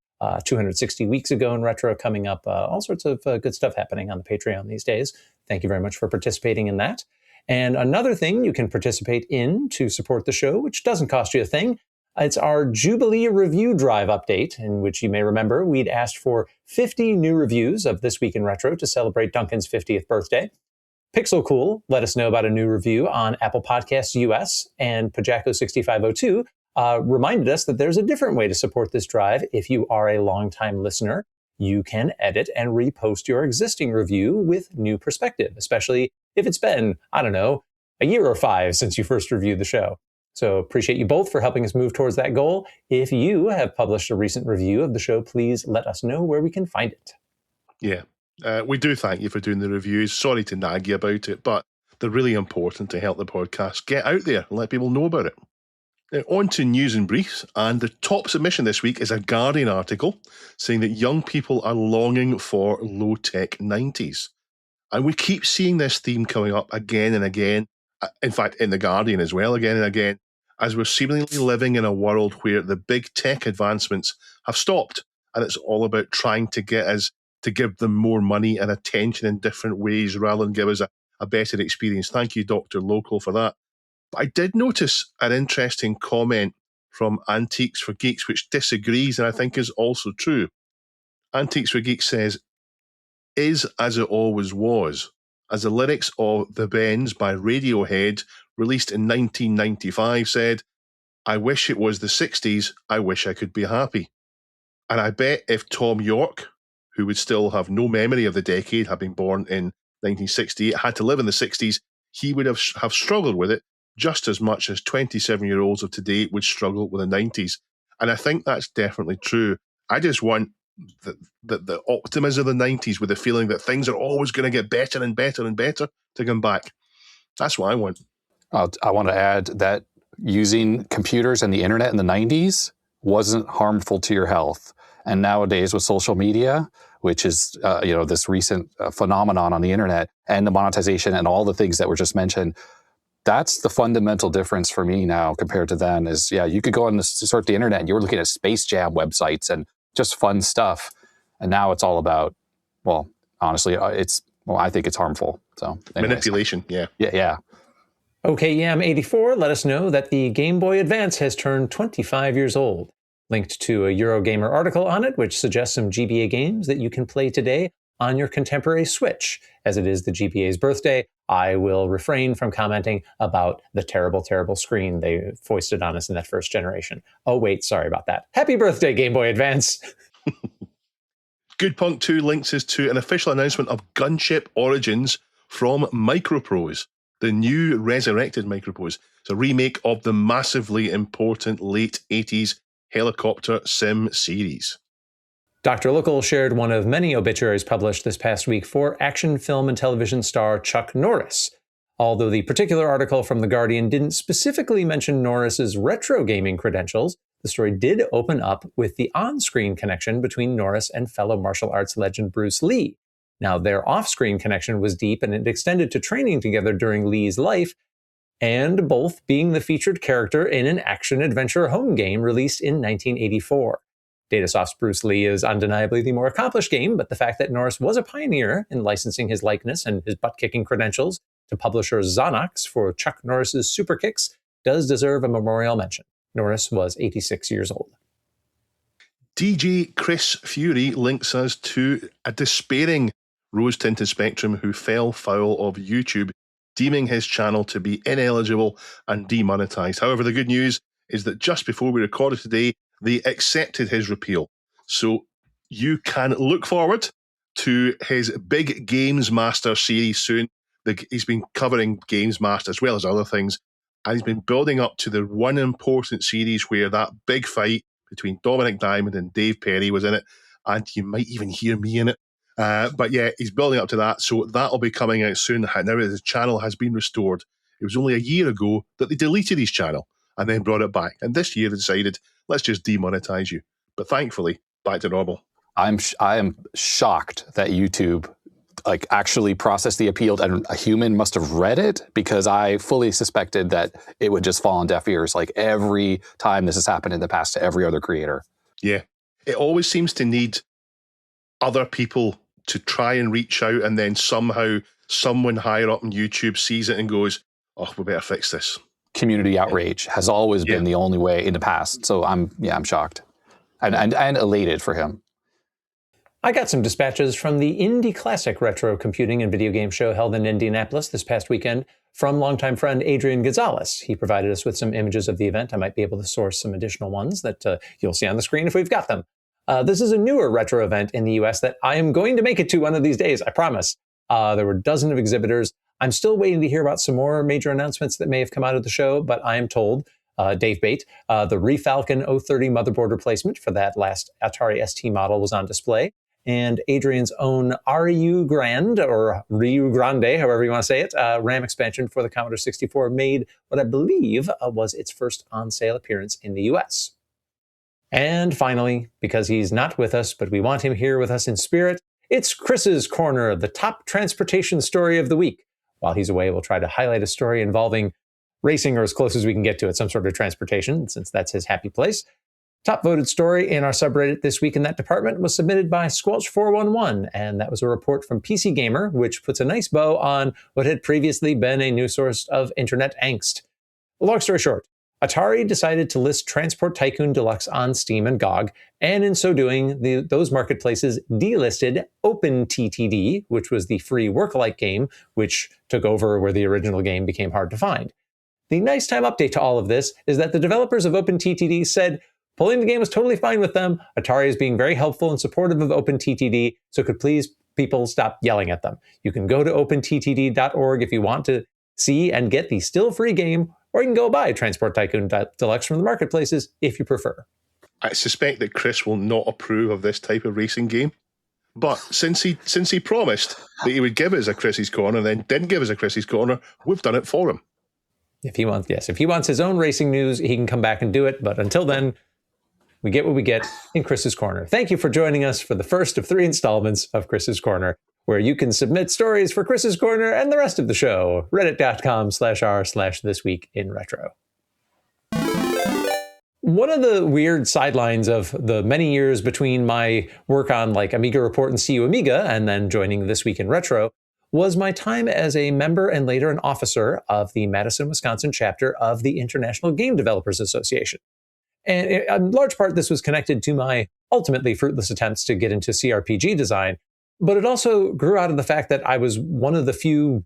260 weeks ago in retro coming up. All sorts of good stuff happening on the Patreon these days. Thank you very much for participating in that. And another thing you can participate in to support the show, which doesn't cost you a thing, it's our Jubilee Review Drive update, in which you may remember we'd asked for 50 new reviews of This Week in Retro to celebrate Duncan's 50th birthday. Pixel Cool let us know about a new review on Apple Podcasts US, and Pajako6502 reminded us that there's a different way to support this drive. If you are a longtime listener, you can edit and repost your existing review with new perspective, especially if it's been, I don't know, a year or 5 since you first reviewed the show. So appreciate you both for helping us move towards that goal. If you have published a recent review of the show, please let us know where we can find it. Yeah, we do thank you for doing the reviews. Sorry to nag you about it, but they're really important to help the podcast get out there and let people know about it. Now, on to news and briefs, and the top submission this week is a Guardian article saying that young people are longing for low-tech 90s. And we keep seeing this theme coming up again and again, in fact, in the Guardian as well, again and again, as we're seemingly living in a world where the big tech advancements have stopped, and it's all about trying to get us to give them more money and attention in different ways rather than give us a better experience. Thank you, Dr. Local, for that. But I did notice an interesting comment from Antiques for Geeks, which disagrees and I think is also true. Antiques for Geeks says, "Is as it always was, as the lyrics of The Bends by Radiohead, released in 1995, said, 'I wish it was the 60s, I wish I could be happy.' And I bet if Tom York, who would still have no memory of the decade, having born in 1968, had to live in the 60s, he would have struggled with it just as much as 27-year-olds of today would struggle with the 90s. And I think that's definitely true. I just want the optimism of the 90s with the feeling that things are always going to get better and better and better to come back. That's what I want. I want to add that using computers and the internet in the 90s wasn't harmful to your health. And nowadays with social media, which is this recent phenomenon on the internet, and the monetization and all the things that were just mentioned, that's the fundamental difference for me now compared to then. Is you could go on to sort the internet and you were looking at Space Jam websites and just fun stuff, and now it's all about, well, honestly, I think it's harmful. So anyways. Manipulation, yeah. Okay, Yam84 let us know that the Game Boy Advance has turned 25 years old. Linked to a Eurogamer article on it, which suggests some GBA games that you can play today on your contemporary Switch. As it is the GBA's birthday, I will refrain from commenting about the terrible, terrible screen they foisted on us in that first generation. Oh, wait, sorry about that. Happy birthday, Game Boy Advance! Goodpunk 2 links us to an official announcement of Gunship Origins from Microprose, the new resurrected Microprose. It's a remake of the massively important late 80s helicopter sim series. Dr. Local shared one of many obituaries published this past week for action film and television star Chuck Norris. Although the particular article from The Guardian didn't specifically mention Norris's retro gaming credentials, the story did open up with the on-screen connection between Norris and fellow martial arts legend Bruce Lee. Now, their off-screen connection was deep and it extended to training together during Lee's life, and both being the featured character in an action-adventure home game released in 1984. Datasoft's Bruce Lee is undeniably the more accomplished game, but the fact that Norris was a pioneer in licensing his likeness and his butt-kicking credentials to publisher Zonox for Chuck Norris's Super Kicks does deserve a memorial mention. Norris was 86 years old. DJ Chris Fury links us to a despairing rose-tinted Spectrum who fell foul of YouTube, deeming his channel to be ineligible and demonetized. However, the good news is that just before we recorded today, they accepted his repeal. So you can look forward to his big Games Master series soon. He's been covering Games Master as well as other things, and he's been building up to the one important series where that big fight between Dominic Diamond and Dave Perry was in it, and you might even hear me in it. But yeah, he's building up to that, so that'll be coming out soon. Now his channel has been restored. It was only a year ago that they deleted his channel and then brought it back. And this year they decided, let's just demonetize you. But thankfully, back to normal. I am shocked that YouTube actually processed the appeal and a human must have read it, because I fully suspected that it would just fall on deaf ears like every time this has happened in the past to every other creator. Yeah. It always seems to need other people to try and reach out, and then somehow someone higher up on YouTube sees it and goes, oh, we better fix this. Community outrage has always been the only way in the past. So I'm shocked and elated for him. I got some dispatches from the Indie Classic Retro Computing and Video Game Show held in Indianapolis this past weekend from longtime friend Adrian Gonzalez. He provided us with some images of the event. I might be able to source some additional ones that you'll see on the screen if we've got them. This is a newer retro event in the US that I am going to make it to one of these days, I promise. There were dozens of exhibitors. I'm still waiting to hear about some more major announcements that may have come out of the show, but I am told, Dave Bate, the Refalcon 030 motherboard replacement for that last Atari ST model was on display. And Adrian's own Ryu Grande, or Ryu Grande, however you want to say it, RAM expansion for the Commodore 64 made what I believe was its first on-sale appearance in the US. And finally, because he's not with us, but we want him here with us in spirit, it's Chris's Corner, the top transportation story of the week. While he's away, we'll try to highlight a story involving racing, or as close as we can get to it, some sort of transportation, since that's his happy place. Top voted story in our subreddit this week in that department was submitted by Squelch411, and that was a report from PC Gamer, which puts a nice bow on what had previously been a new source of internet angst. Long story short, Atari decided to list Transport Tycoon Deluxe on Steam and GOG, and in so doing, those marketplaces delisted OpenTTD, which was the free work-alike game, which took over where the original game became hard to find. The nice time update to all of this is that the developers of OpenTTD said pulling the game was totally fine with them. Atari is being very helpful and supportive of OpenTTD, so could please people stop yelling at them. You can go to openttd.org if you want to see and get the still free game, or you can go buy Transport Tycoon Deluxe from the marketplaces if you prefer. I suspect that Chris will not approve of this type of racing game. But since he promised that he would give us a Chris's Corner and then didn't give us a Chris's Corner, we've done it for him. If he wants his own racing news, he can come back and do it. But until then, we get what we get in Chris's Corner. Thank you for joining us for the first of 3 installments of Chris's Corner, where you can submit stories for Chris's Corner and the rest of the show. Reddit.com/r/thisweekinretro. One of the weird sidelines of the many years between my work on Amiga Report and CU Amiga and then joining This Week in Retro was my time as a member and later an officer of the Madison, Wisconsin chapter of the International Game Developers Association. And in large part, this was connected to my ultimately fruitless attempts to get into CRPG design. But it also grew out of the fact that I was one of the few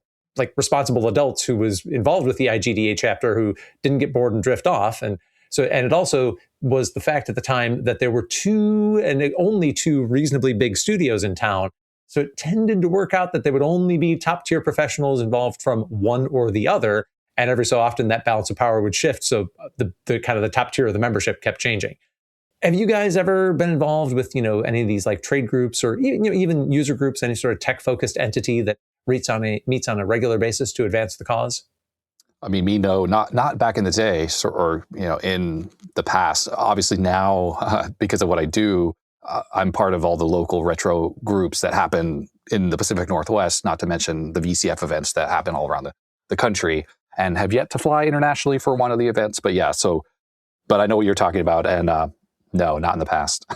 responsible adults who was involved with the IGDA chapter who didn't get bored and drift off. And it also was the fact at the time that there were 2 and only 2 reasonably big studios in town. So it tended to work out that there would only be top tier professionals involved from one or the other. And every so often that balance of power would shift. So the kind of the top tier of the membership kept changing. Have you guys ever been involved with, any of these trade groups or even user groups, any sort of tech-focused entity that meets on a regular basis to advance the cause? I mean, me, no, not back in the day, or in the past. Obviously now, because of what I do, I'm part of all the local retro groups that happen in the Pacific Northwest, not to mention the VCF events that happen all around the country, and have yet to fly internationally for one of the events. But yeah, but I know what you're talking about, and no, not in the past.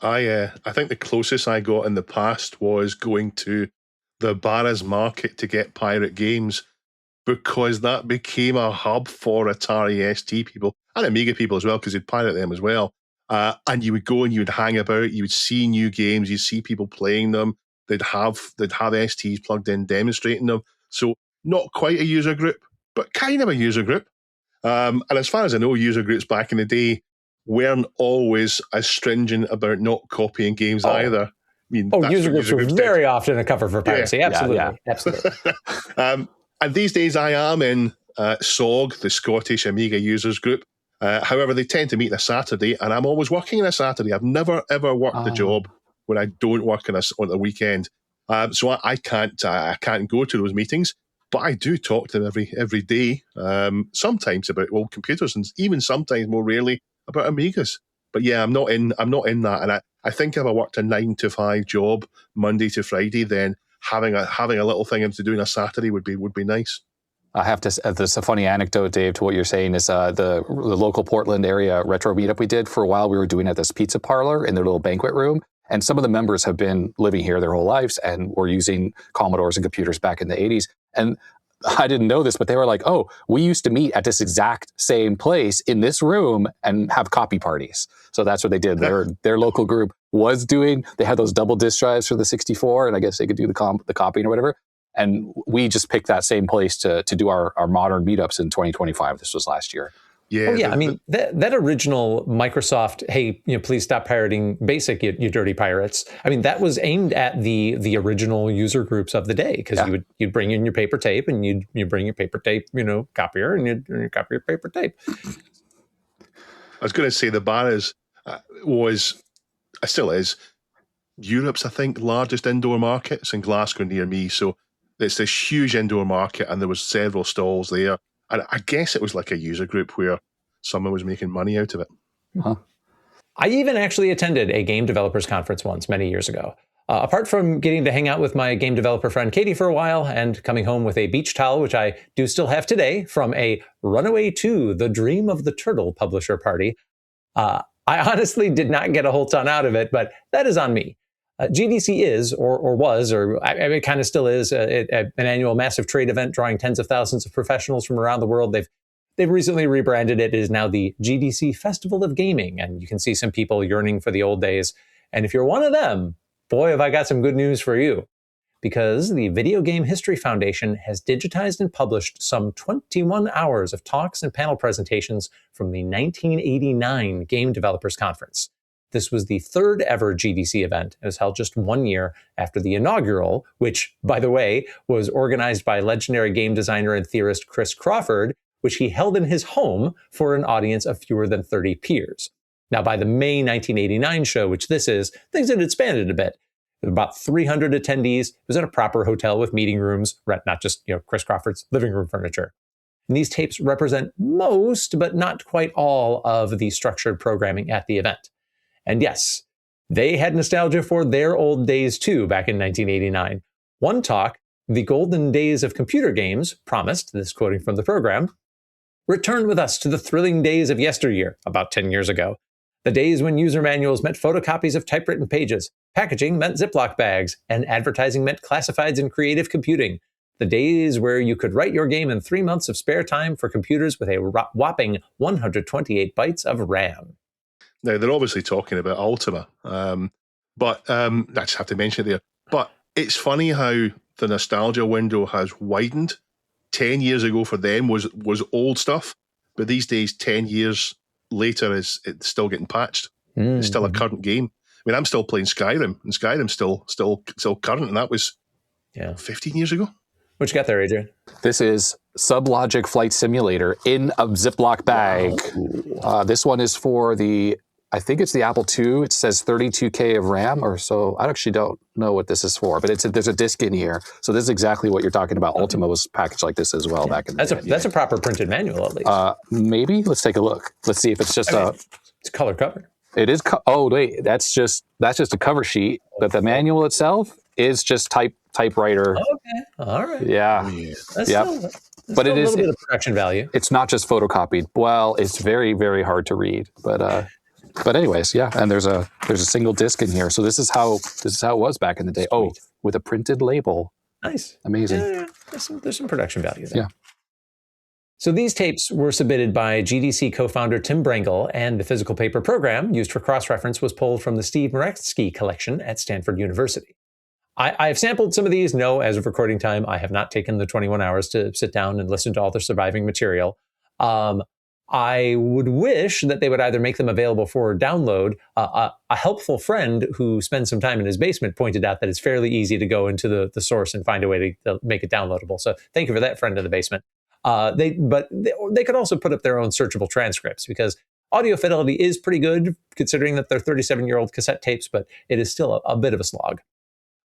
I think the closest I got in the past was going to the Barras Market to get pirate games, because that became a hub for Atari ST people and Amiga people as well, because they'd pirate them as well. And you would go and you would hang about, you would see new games, you'd see people playing them. They'd have STs plugged in demonstrating them. So not quite a user group, but kind of a user group. And as far as I know, user groups back in the day weren't always as stringent about not copying games either. I mean, user groups were very often a cover for piracy. Yeah, absolutely. Absolutely. And these days I am in SOG, the Scottish Amiga Users Group. However, they tend to meet on a Saturday, and I'm always working on a Saturday. I've never, ever worked a job when I don't work on the weekend. So I can't go to those meetings, but I do talk to them every day, sometimes about old computers, and even sometimes more rarely about Amigas. But yeah, I'm not in that. And I think if I worked a 9 to 5 job Monday to Friday, then having a little thing to do on a Saturday would be nice. I have to. There's a funny anecdote, Dave, to what you're saying. Is the local Portland area retro meetup we did for a while. We were doing at this pizza parlor in their little banquet room, and some of the members have been living here their whole lives and were using Commodores and computers back in the 80s. And I didn't know this, but they were like, "Oh, we used to meet at this exact same place in this room and have copy parties." So that's what they did. Their local group was doing. They had those double disk drives for the 64, and I guess they could do the copying or whatever. And we just picked that same place to do our modern meetups in 2025. This was last year. Yeah. Oh, yeah. I mean, that original Microsoft, hey, please stop pirating BASIC, you dirty pirates. I mean, that was aimed at the original user groups of the day, because you'd bring in your paper tape, and you'd bring your paper tape, copier, and you'd copy your paper tape. I was going to say the Barras still is, Europe's, I think, largest indoor market. It's in Glasgow near me. So it's this huge indoor market, and there was several stalls there. And I guess it was like a user group where someone was making money out of it. Huh. I even actually attended a game developers conference once, many years ago. Apart from getting to hang out with my game developer friend Katie for a while and coming home with a beach towel, which I do still have today, from a Runaway 2, The Dream of the Turtle publisher party, I honestly did not get a whole ton out of it, but that is on me. GDC is, or was, or it kind of still is, an annual massive trade event drawing tens of thousands of professionals from around the world. They've recently rebranded it. It is now the GDC Festival of Gaming, and you can see some people yearning for the old days. And if you're one of them, boy, have I got some good news for you. Because the Video Game History Foundation has digitized and published some 21 hours of talks and panel presentations from the 1989 Game Developers Conference. This was the third ever GDC event. It was held just 1 year after the inaugural, which, by the way, was organized by legendary game designer and theorist Chris Crawford, which he held in his home for an audience of fewer than 30 peers. Now, by the May 1989 show, which this is, things had expanded a bit. There were about 300 attendees. It was at a proper hotel with meeting rooms, not just Chris Crawford's living room furniture. And these tapes represent most, but not quite all, of the structured programming at the event. And yes, they had nostalgia for their old days too back in 1989. One talk, The Golden Days of Computer Games, promised, this quoting from the program, "Return with us to the thrilling days of yesteryear," about 10 years ago. The days when user manuals meant photocopies of typewritten pages, packaging meant Ziploc bags, and advertising meant classifieds and creative computing. The days where you could write your game in 3 months of spare time for computers with a whopping 128 bytes of RAM. Now, they're obviously talking about Ultima, but I just have to mention it there. But it's funny how the nostalgia window has widened. 10 years ago for them was old stuff, but these days, 10 years later, it's still getting patched. Mm-hmm. It's still a current game. I mean, I'm still playing Skyrim, and Skyrim's still current, and that was 15 years ago. What you got there, Adrian? This is Sublogic Flight Simulator in a Ziploc bag. Wow. This one is for I think it's the Apple II. It says 32K of RAM or so. I actually don't know what this is for, but there's a disc in here. So this is exactly what you're talking about. Ultima was packaged like this as well back in the day. That's a proper printed manual, at least. Maybe. Let's take a look. Let's see if it's just it's color covered. It is. Oh wait, that's just a cover sheet. But the manual itself is just typewriter. Okay. All right. Yeah. But it is a little bit of production value. It's not just photocopied. Well, it's very, very hard to read. But anyways, yeah. And there's a single disc in here. So this is how it was back in the day. Sweet. Oh, with a printed label. Nice. Amazing. Yeah. There's some production value there. Yeah. So these tapes were submitted by GDC co-founder Tim Brangle, and the physical paper program used for cross-reference was pulled from the Steve Maretsky collection at Stanford University. I've sampled some of these. No, as of recording time, I have not taken the 21 hours to sit down and listen to all the surviving material. I would wish that they would either make them available for download. A helpful friend who spends some time in his basement pointed out that it's fairly easy to go into the source and find a way to make it downloadable. So thank you for that, friend in the basement. They could also put up their own searchable transcripts, because audio fidelity is pretty good considering that they're 37-year-old cassette tapes, but it is still a bit of a slog.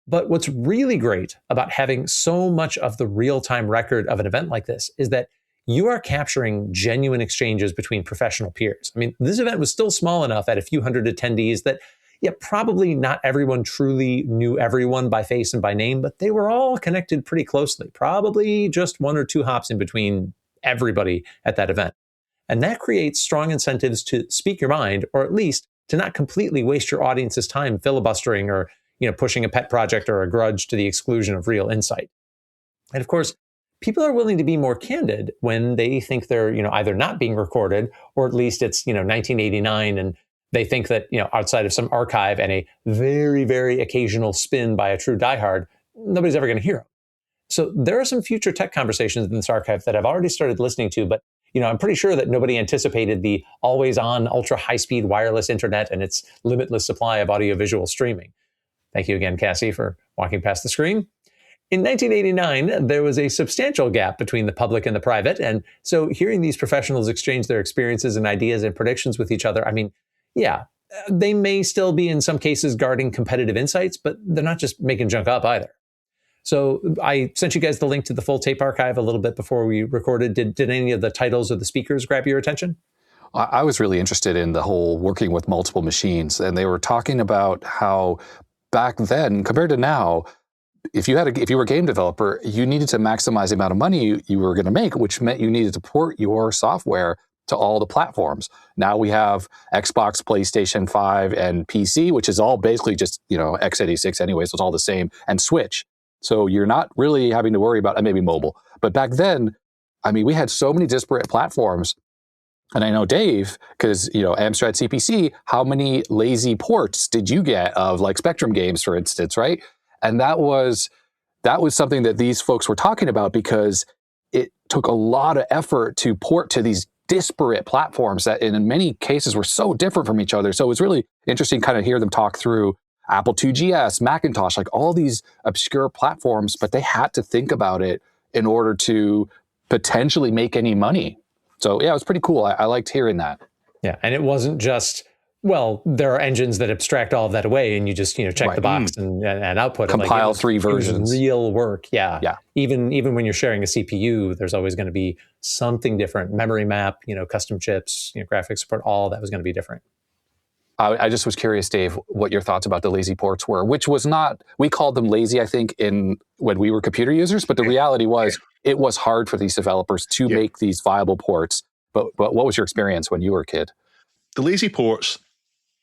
But what's really great about having so much of the real-time record of an event like this is that you are capturing genuine exchanges between professional peers. I mean, this event was still small enough at a few hundred attendees that, yeah, probably not everyone truly knew everyone by face and by name, but they were all connected pretty closely, probably just 1 or 2 hops in between everybody at that event. And that creates strong incentives to speak your mind, or at least to not completely waste your audience's time filibustering or, pushing a pet project or a grudge to the exclusion of real insight. And of course, people are willing to be more candid when they think they're, either not being recorded, or at least it's, 1989 and they think that, outside of some archive and a very, very occasional spin by a true diehard, nobody's ever going to hear them. So there are some future tech conversations in this archive that I've already started listening to, but I'm pretty sure that nobody anticipated the always-on, ultra-high-speed wireless internet and its limitless supply of audiovisual streaming. Thank you again, Cassie, for walking past the screen. In 1989, there was a substantial gap between the public and the private, and so hearing these professionals exchange their experiences and ideas and predictions with each other, I mean, yeah, they may still be in some cases guarding competitive insights, but they're not just making junk up either. So I sent you guys the link to the full tape archive a little bit before we recorded. Did any of the titles or the speakers grab your attention? I was really interested in the whole working with multiple machines, and they were talking about how back then, compared to now, if you were a game developer, you needed to maximize the amount of money you were going to make, which meant you needed to port your software to all the platforms. Now we have Xbox, PlayStation 5, and PC, which is all basically just x86 anyway, so it's all the same, and Switch. So you're not really having to worry about maybe mobile. But back then, I mean, we had so many disparate platforms. And I know Dave, because Amstrad CPC, how many lazy ports did you get of like Spectrum games, for instance, right? And that was something that these folks were talking about, because it took a lot of effort to port to these disparate platforms that in many cases were so different from each other. So it was really interesting kind of hear them talk through Apple IIgs, Macintosh, like all these obscure platforms, but they had to think about it in order to potentially make any money. So yeah, it was pretty cool. I liked hearing that. Yeah, and it wasn't just, well, there are engines that abstract all of that away and you just, check the box and output Compile it. Like, 3 versions. Real work, yeah. Yeah. Even when you're sharing a CPU, there's always going to be something different. Memory map, custom chips, graphics support, all that was going to be different. I just was curious, Dave, what your thoughts about the lazy ports were, which was not, we called them lazy, I think, when we were computer users, but the reality was it was hard for these developers to make these viable ports. But what was your experience when you were a kid? The lazy ports,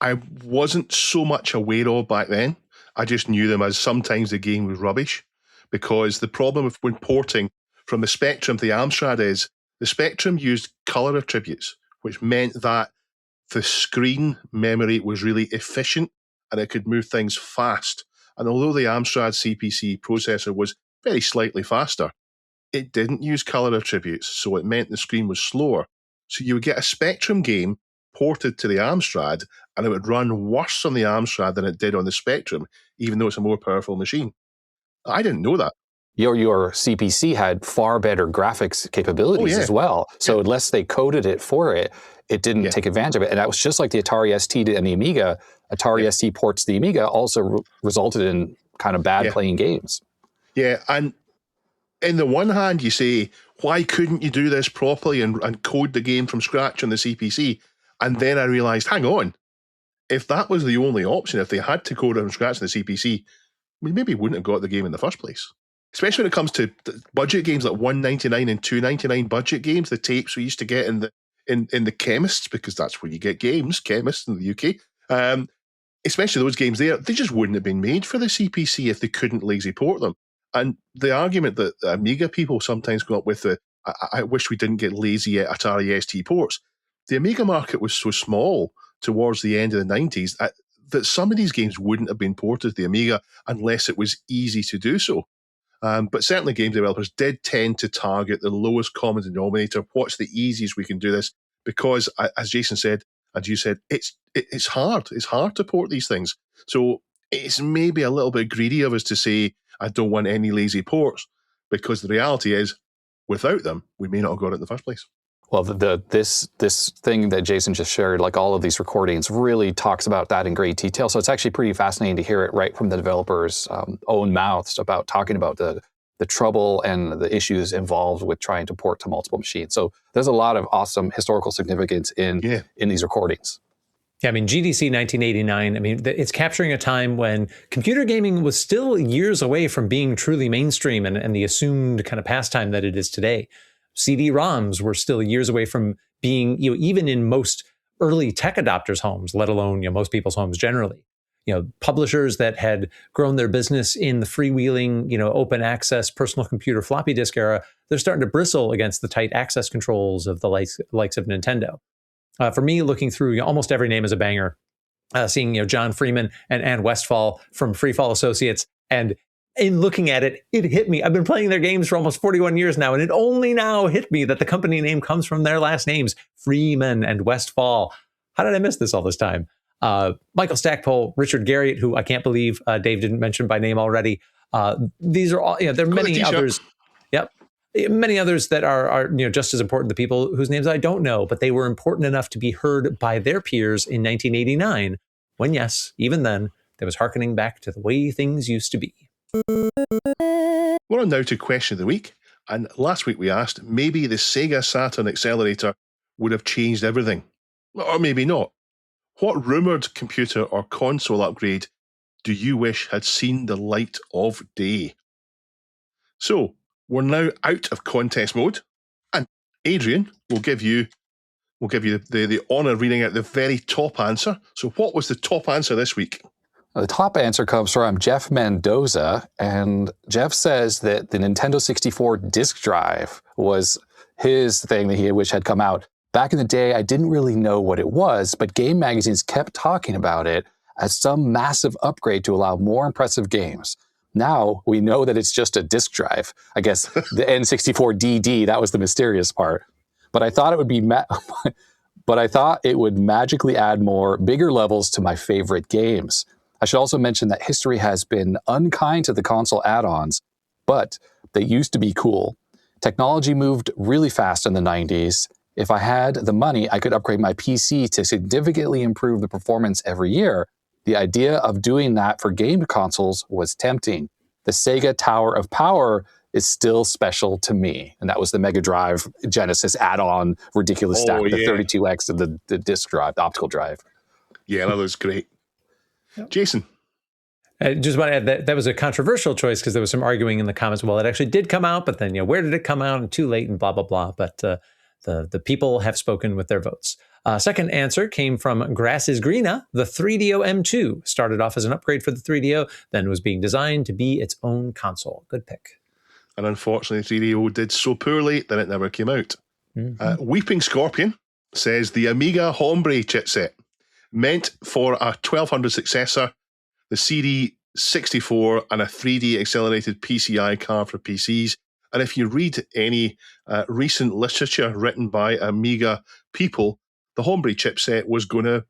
I wasn't so much aware of back then. I just knew them as sometimes the game was rubbish, because the problem when porting from the Spectrum to the Amstrad is the Spectrum used color attributes, which meant that the screen memory was really efficient and it could move things fast. And although the Amstrad CPC processor was very slightly faster, it didn't use color attributes, so it meant the screen was slower. So you would get a Spectrum game ported to the Amstrad and it would run worse on the Amstrad than it did on the Spectrum, even though it's a more powerful machine. I didn't know that. Your CPC had far better graphics capabilities as well. So unless they coded it for it, it didn't take advantage of it. And that was just like the Atari ST and the Amiga. Atari ST ports to the Amiga also resulted in kind of bad playing games. Yeah, and in the one hand, you say, why couldn't you do this properly and code the game from scratch on the CPC? And then I realized, hang on, if that was the only option, if they had to code it from scratch on the CPC, we maybe wouldn't have got the game in the first place. Especially when it comes to budget games like $1.99 and $2.99 budget games, the tapes we used to get in the chemists, because that's where you get games, chemists in the UK. Especially those games there, they just wouldn't have been made for the CPC if they couldn't lazy port them. And the argument that the Amiga people sometimes go up with, I wish we didn't get lazy at Atari ST ports. The Amiga market was so small towards the end of the 90s that some of these games wouldn't have been ported to the Amiga unless it was easy to do so. But certainly game developers did tend to target the lowest common denominator. What's the easiest we can do this? Because, as Jason said, and you said, it's hard. It's hard to port these things. So it's maybe a little bit greedy of us to say, I don't want any lazy ports, because the reality is, without them, we may not have got it in the first place. Well, this thing that Jason just shared, like all of these recordings, really talks about that in great detail. So it's actually pretty fascinating to hear it right from the developers' own mouths about talking about the the trouble and the issues involved with trying to port to multiple machines. So there's a lot of awesome historical significance in these recordings. Yeah, I mean, GDC 1989, I mean, it's capturing a time when computer gaming was still years away from being truly mainstream and the assumed kind of pastime that it is today. CD-ROMs were still years away from being, even in most early tech adopters' homes, let alone, most people's homes generally. Publishers that had grown their business in the freewheeling, open access personal computer floppy disk era, they're starting to bristle against the tight access controls of the likes of Nintendo. For me, looking through almost every name is a banger. Seeing John Freeman and Ann Westphal from Freefall Associates, and in looking at it, it hit me. I've been playing their games for almost 41 years now, and it only now hit me that the company name comes from their last names, Freeman and Westphal. How did I miss this all this time? Michael Stackpole, Richard Garriott, who I can't believe Dave didn't mention by name already. These are all, there are many others. Yep. Many others that are just as important to people whose names I don't know, but they were important enough to be heard by their peers in 1989, when, yes, even then, there was hearkening back to the way things used to be. We're on now to question of the week, and last week we asked, maybe the Sega Saturn accelerator would have changed everything, or maybe not. What rumoured computer or console upgrade do you wish had seen the light of day? So, we're now out of contest mode, and Adrian will give you the honour of reading out the very top answer. So what was the top answer this week? The top answer comes from Jeff Mendoza, and Jeff says that the Nintendo 64 disk drive was his thing that he wished had come out. Back in the day, I didn't really know what it was, but game magazines kept talking about it as some massive upgrade to allow more impressive games. Now we know that it's just a disk drive. I guess the N64DD, that was the mysterious part. But I thought it would be magically add more bigger levels to my favorite games. I should also mention that history has been unkind to the console add-ons, but they used to be cool. Technology moved really fast in the 90s. If I had the money, I could upgrade my PC to significantly improve the performance every year. The idea of doing that for game consoles was tempting. The Sega Tower of Power is still special to me. And that was the Mega Drive Genesis add-on ridiculous stack, the 32X of the disk drive, the optical drive. Yeah, that was great. Jason? I just want to add that was a controversial choice because there was some arguing in the comments. Well, it actually did come out, but then, where did it come out? And too late and blah, blah, blah. But the people have spoken with their votes. Second answer came from Grass is Greena. The 3DO M2 started off as an upgrade for the 3DO, then was being designed to be its own console. Good pick. And unfortunately, 3DO did so poorly that it never came out. Mm-hmm. Weeping Scorpion says the Amiga Hombre chipset meant for a 1200 successor, the CD64 and a 3D accelerated PCI card for PCs. And if you read any recent literature written by Amiga people, the Hombre chipset was going to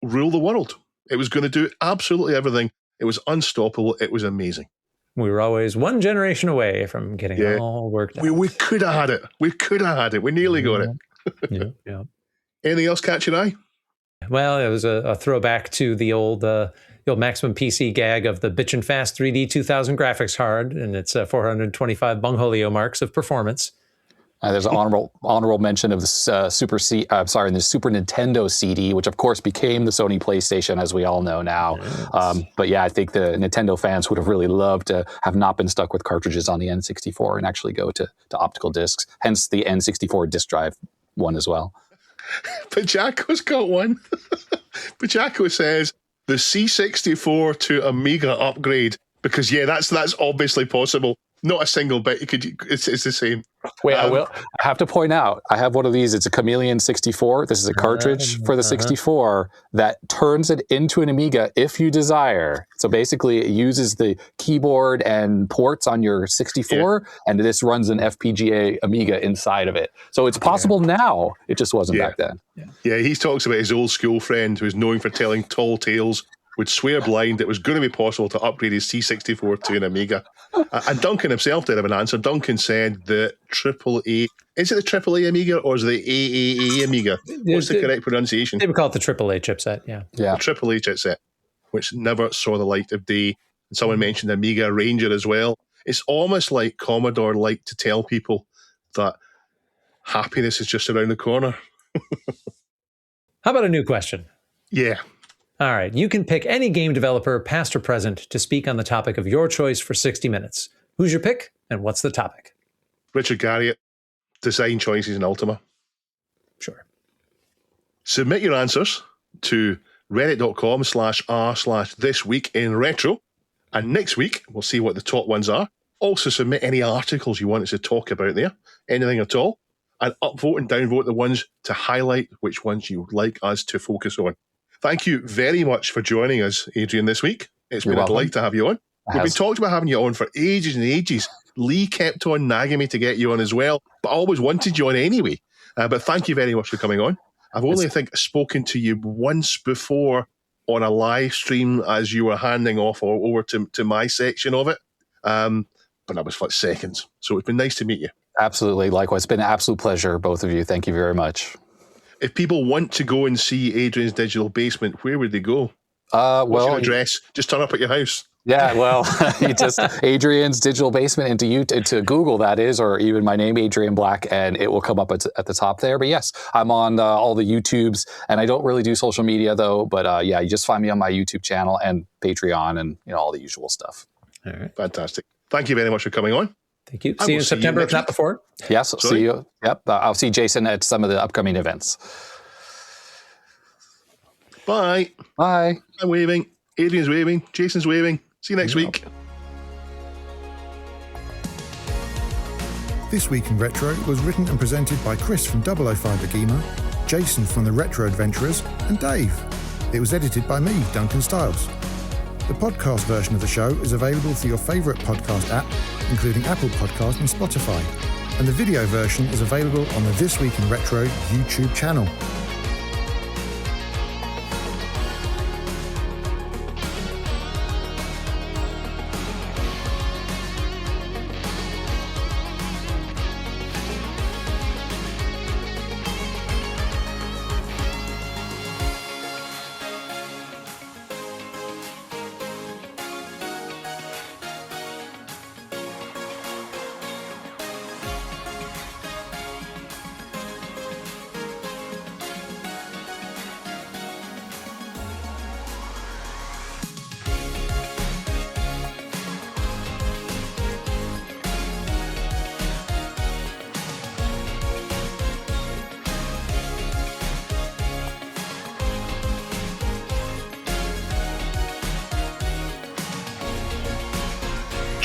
rule the world. It was going to do absolutely everything. It was unstoppable. It was amazing. We were always one generation away from getting it all worked out. We could have had it. We could have had it. We nearly got it. Yeah. Anything else catch your eye? Well, it was a throwback to the old Maximum PC gag of the bitchin' fast 3D 2000 graphics card and its 425 bungholio marks of performance. There's an honorable mention of the Super Nintendo CD, which of course became the Sony PlayStation, as we all know now. Yes. But yeah, I think the Nintendo fans would have really loved to have not been stuck with cartridges on the N64 and actually go to optical discs. Hence the N64 disk drive one as well. Pajaco's got one. Pajaco says the C64 to Amiga upgrade because that's obviously possible. Not a single bit. It's the same. Wait, I have to point out, I have one of these. It's a Chameleon 64. This is a cartridge for the 64 that turns it into an Amiga if you desire. So basically, it uses the keyboard and ports on your 64, and this runs an FPGA Amiga inside of it. So it's possible now. It just wasn't back then. Yeah, he talks about his old school friend who's known for telling tall tales, would swear blind it was going to be possible to upgrade his C64 to an Amiga. And Duncan himself did have an answer. Duncan said the AAA. Is it the AAA Amiga or is it the AAA Amiga? What's the correct pronunciation? They would call it the AAA chipset, yeah. The AAA chipset, which never saw the light of day. And someone mentioned Amiga Ranger as well. It's almost like Commodore liked to tell people that happiness is just around the corner. How about a new question? Yeah. All right, you can pick any game developer, past or present, to speak on the topic of your choice for 60 minutes. Who's your pick, and what's the topic? Richard Garriott, design choices in Ultima. Sure. Submit your answers to reddit.com/r/thisweekinretro. And next week, we'll see what the top ones are. Also, submit any articles you want us to talk about there, anything at all. And upvote and downvote the ones to highlight which ones you would like us to focus on. Thank you very much for joining us, Adrian, this week. It's been a delight to have you on. We've been talking about having you on for ages and ages. Lee kept on nagging me to get you on as well, but I always wanted you on anyway. But thank you very much for coming on. I've only, I think, spoken to you once before on a live stream as you were handing off over to my section of it. But that was for seconds. So it's been nice to meet you. Absolutely. Likewise. It's been an absolute pleasure, both of you. Thank you very much. If people want to go and see Adrian's Digital Basement, where would they go? What's your address? Just turn up at your house. Yeah, well, you just Adrian's Digital Basement into Google, that is, or even my name, Adrian Black, and it will come up at the top there. But yes, I'm on all the YouTubes, and I don't really do social media though. But yeah, you just find me on my YouTube channel and Patreon, and all the usual stuff. All right, fantastic. Thank you very much for coming on. Thank you. See you in September, if not before. Yes, I'll see you. Yep, I'll see Jason at some of the upcoming events. Bye. Bye. I'm waving. Adrian's waving. Jason's waving. See you next week. This Week in Retro was written and presented by Chris from 005 Agema, Jason from the Retro Adventurers, and Dave. It was edited by me, Duncan Stiles. The podcast version of the show is available through your favourite podcast app, including Apple Podcast and Spotify. And the video version is available on the This Week in Retro YouTube channel.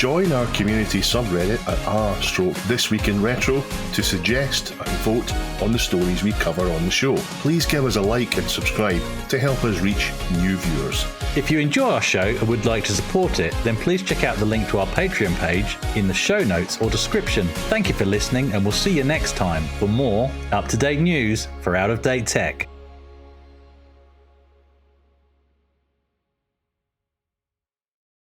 Join our community subreddit at r/thisweekinretro to suggest and vote on the stories we cover on the show. Please give us a like and subscribe to help us reach new viewers. If you enjoy our show and would like to support it, then please check out the link to our Patreon page in the show notes or description. Thank you for listening, and we'll see you next time for more up-to-date news for out-of-date tech.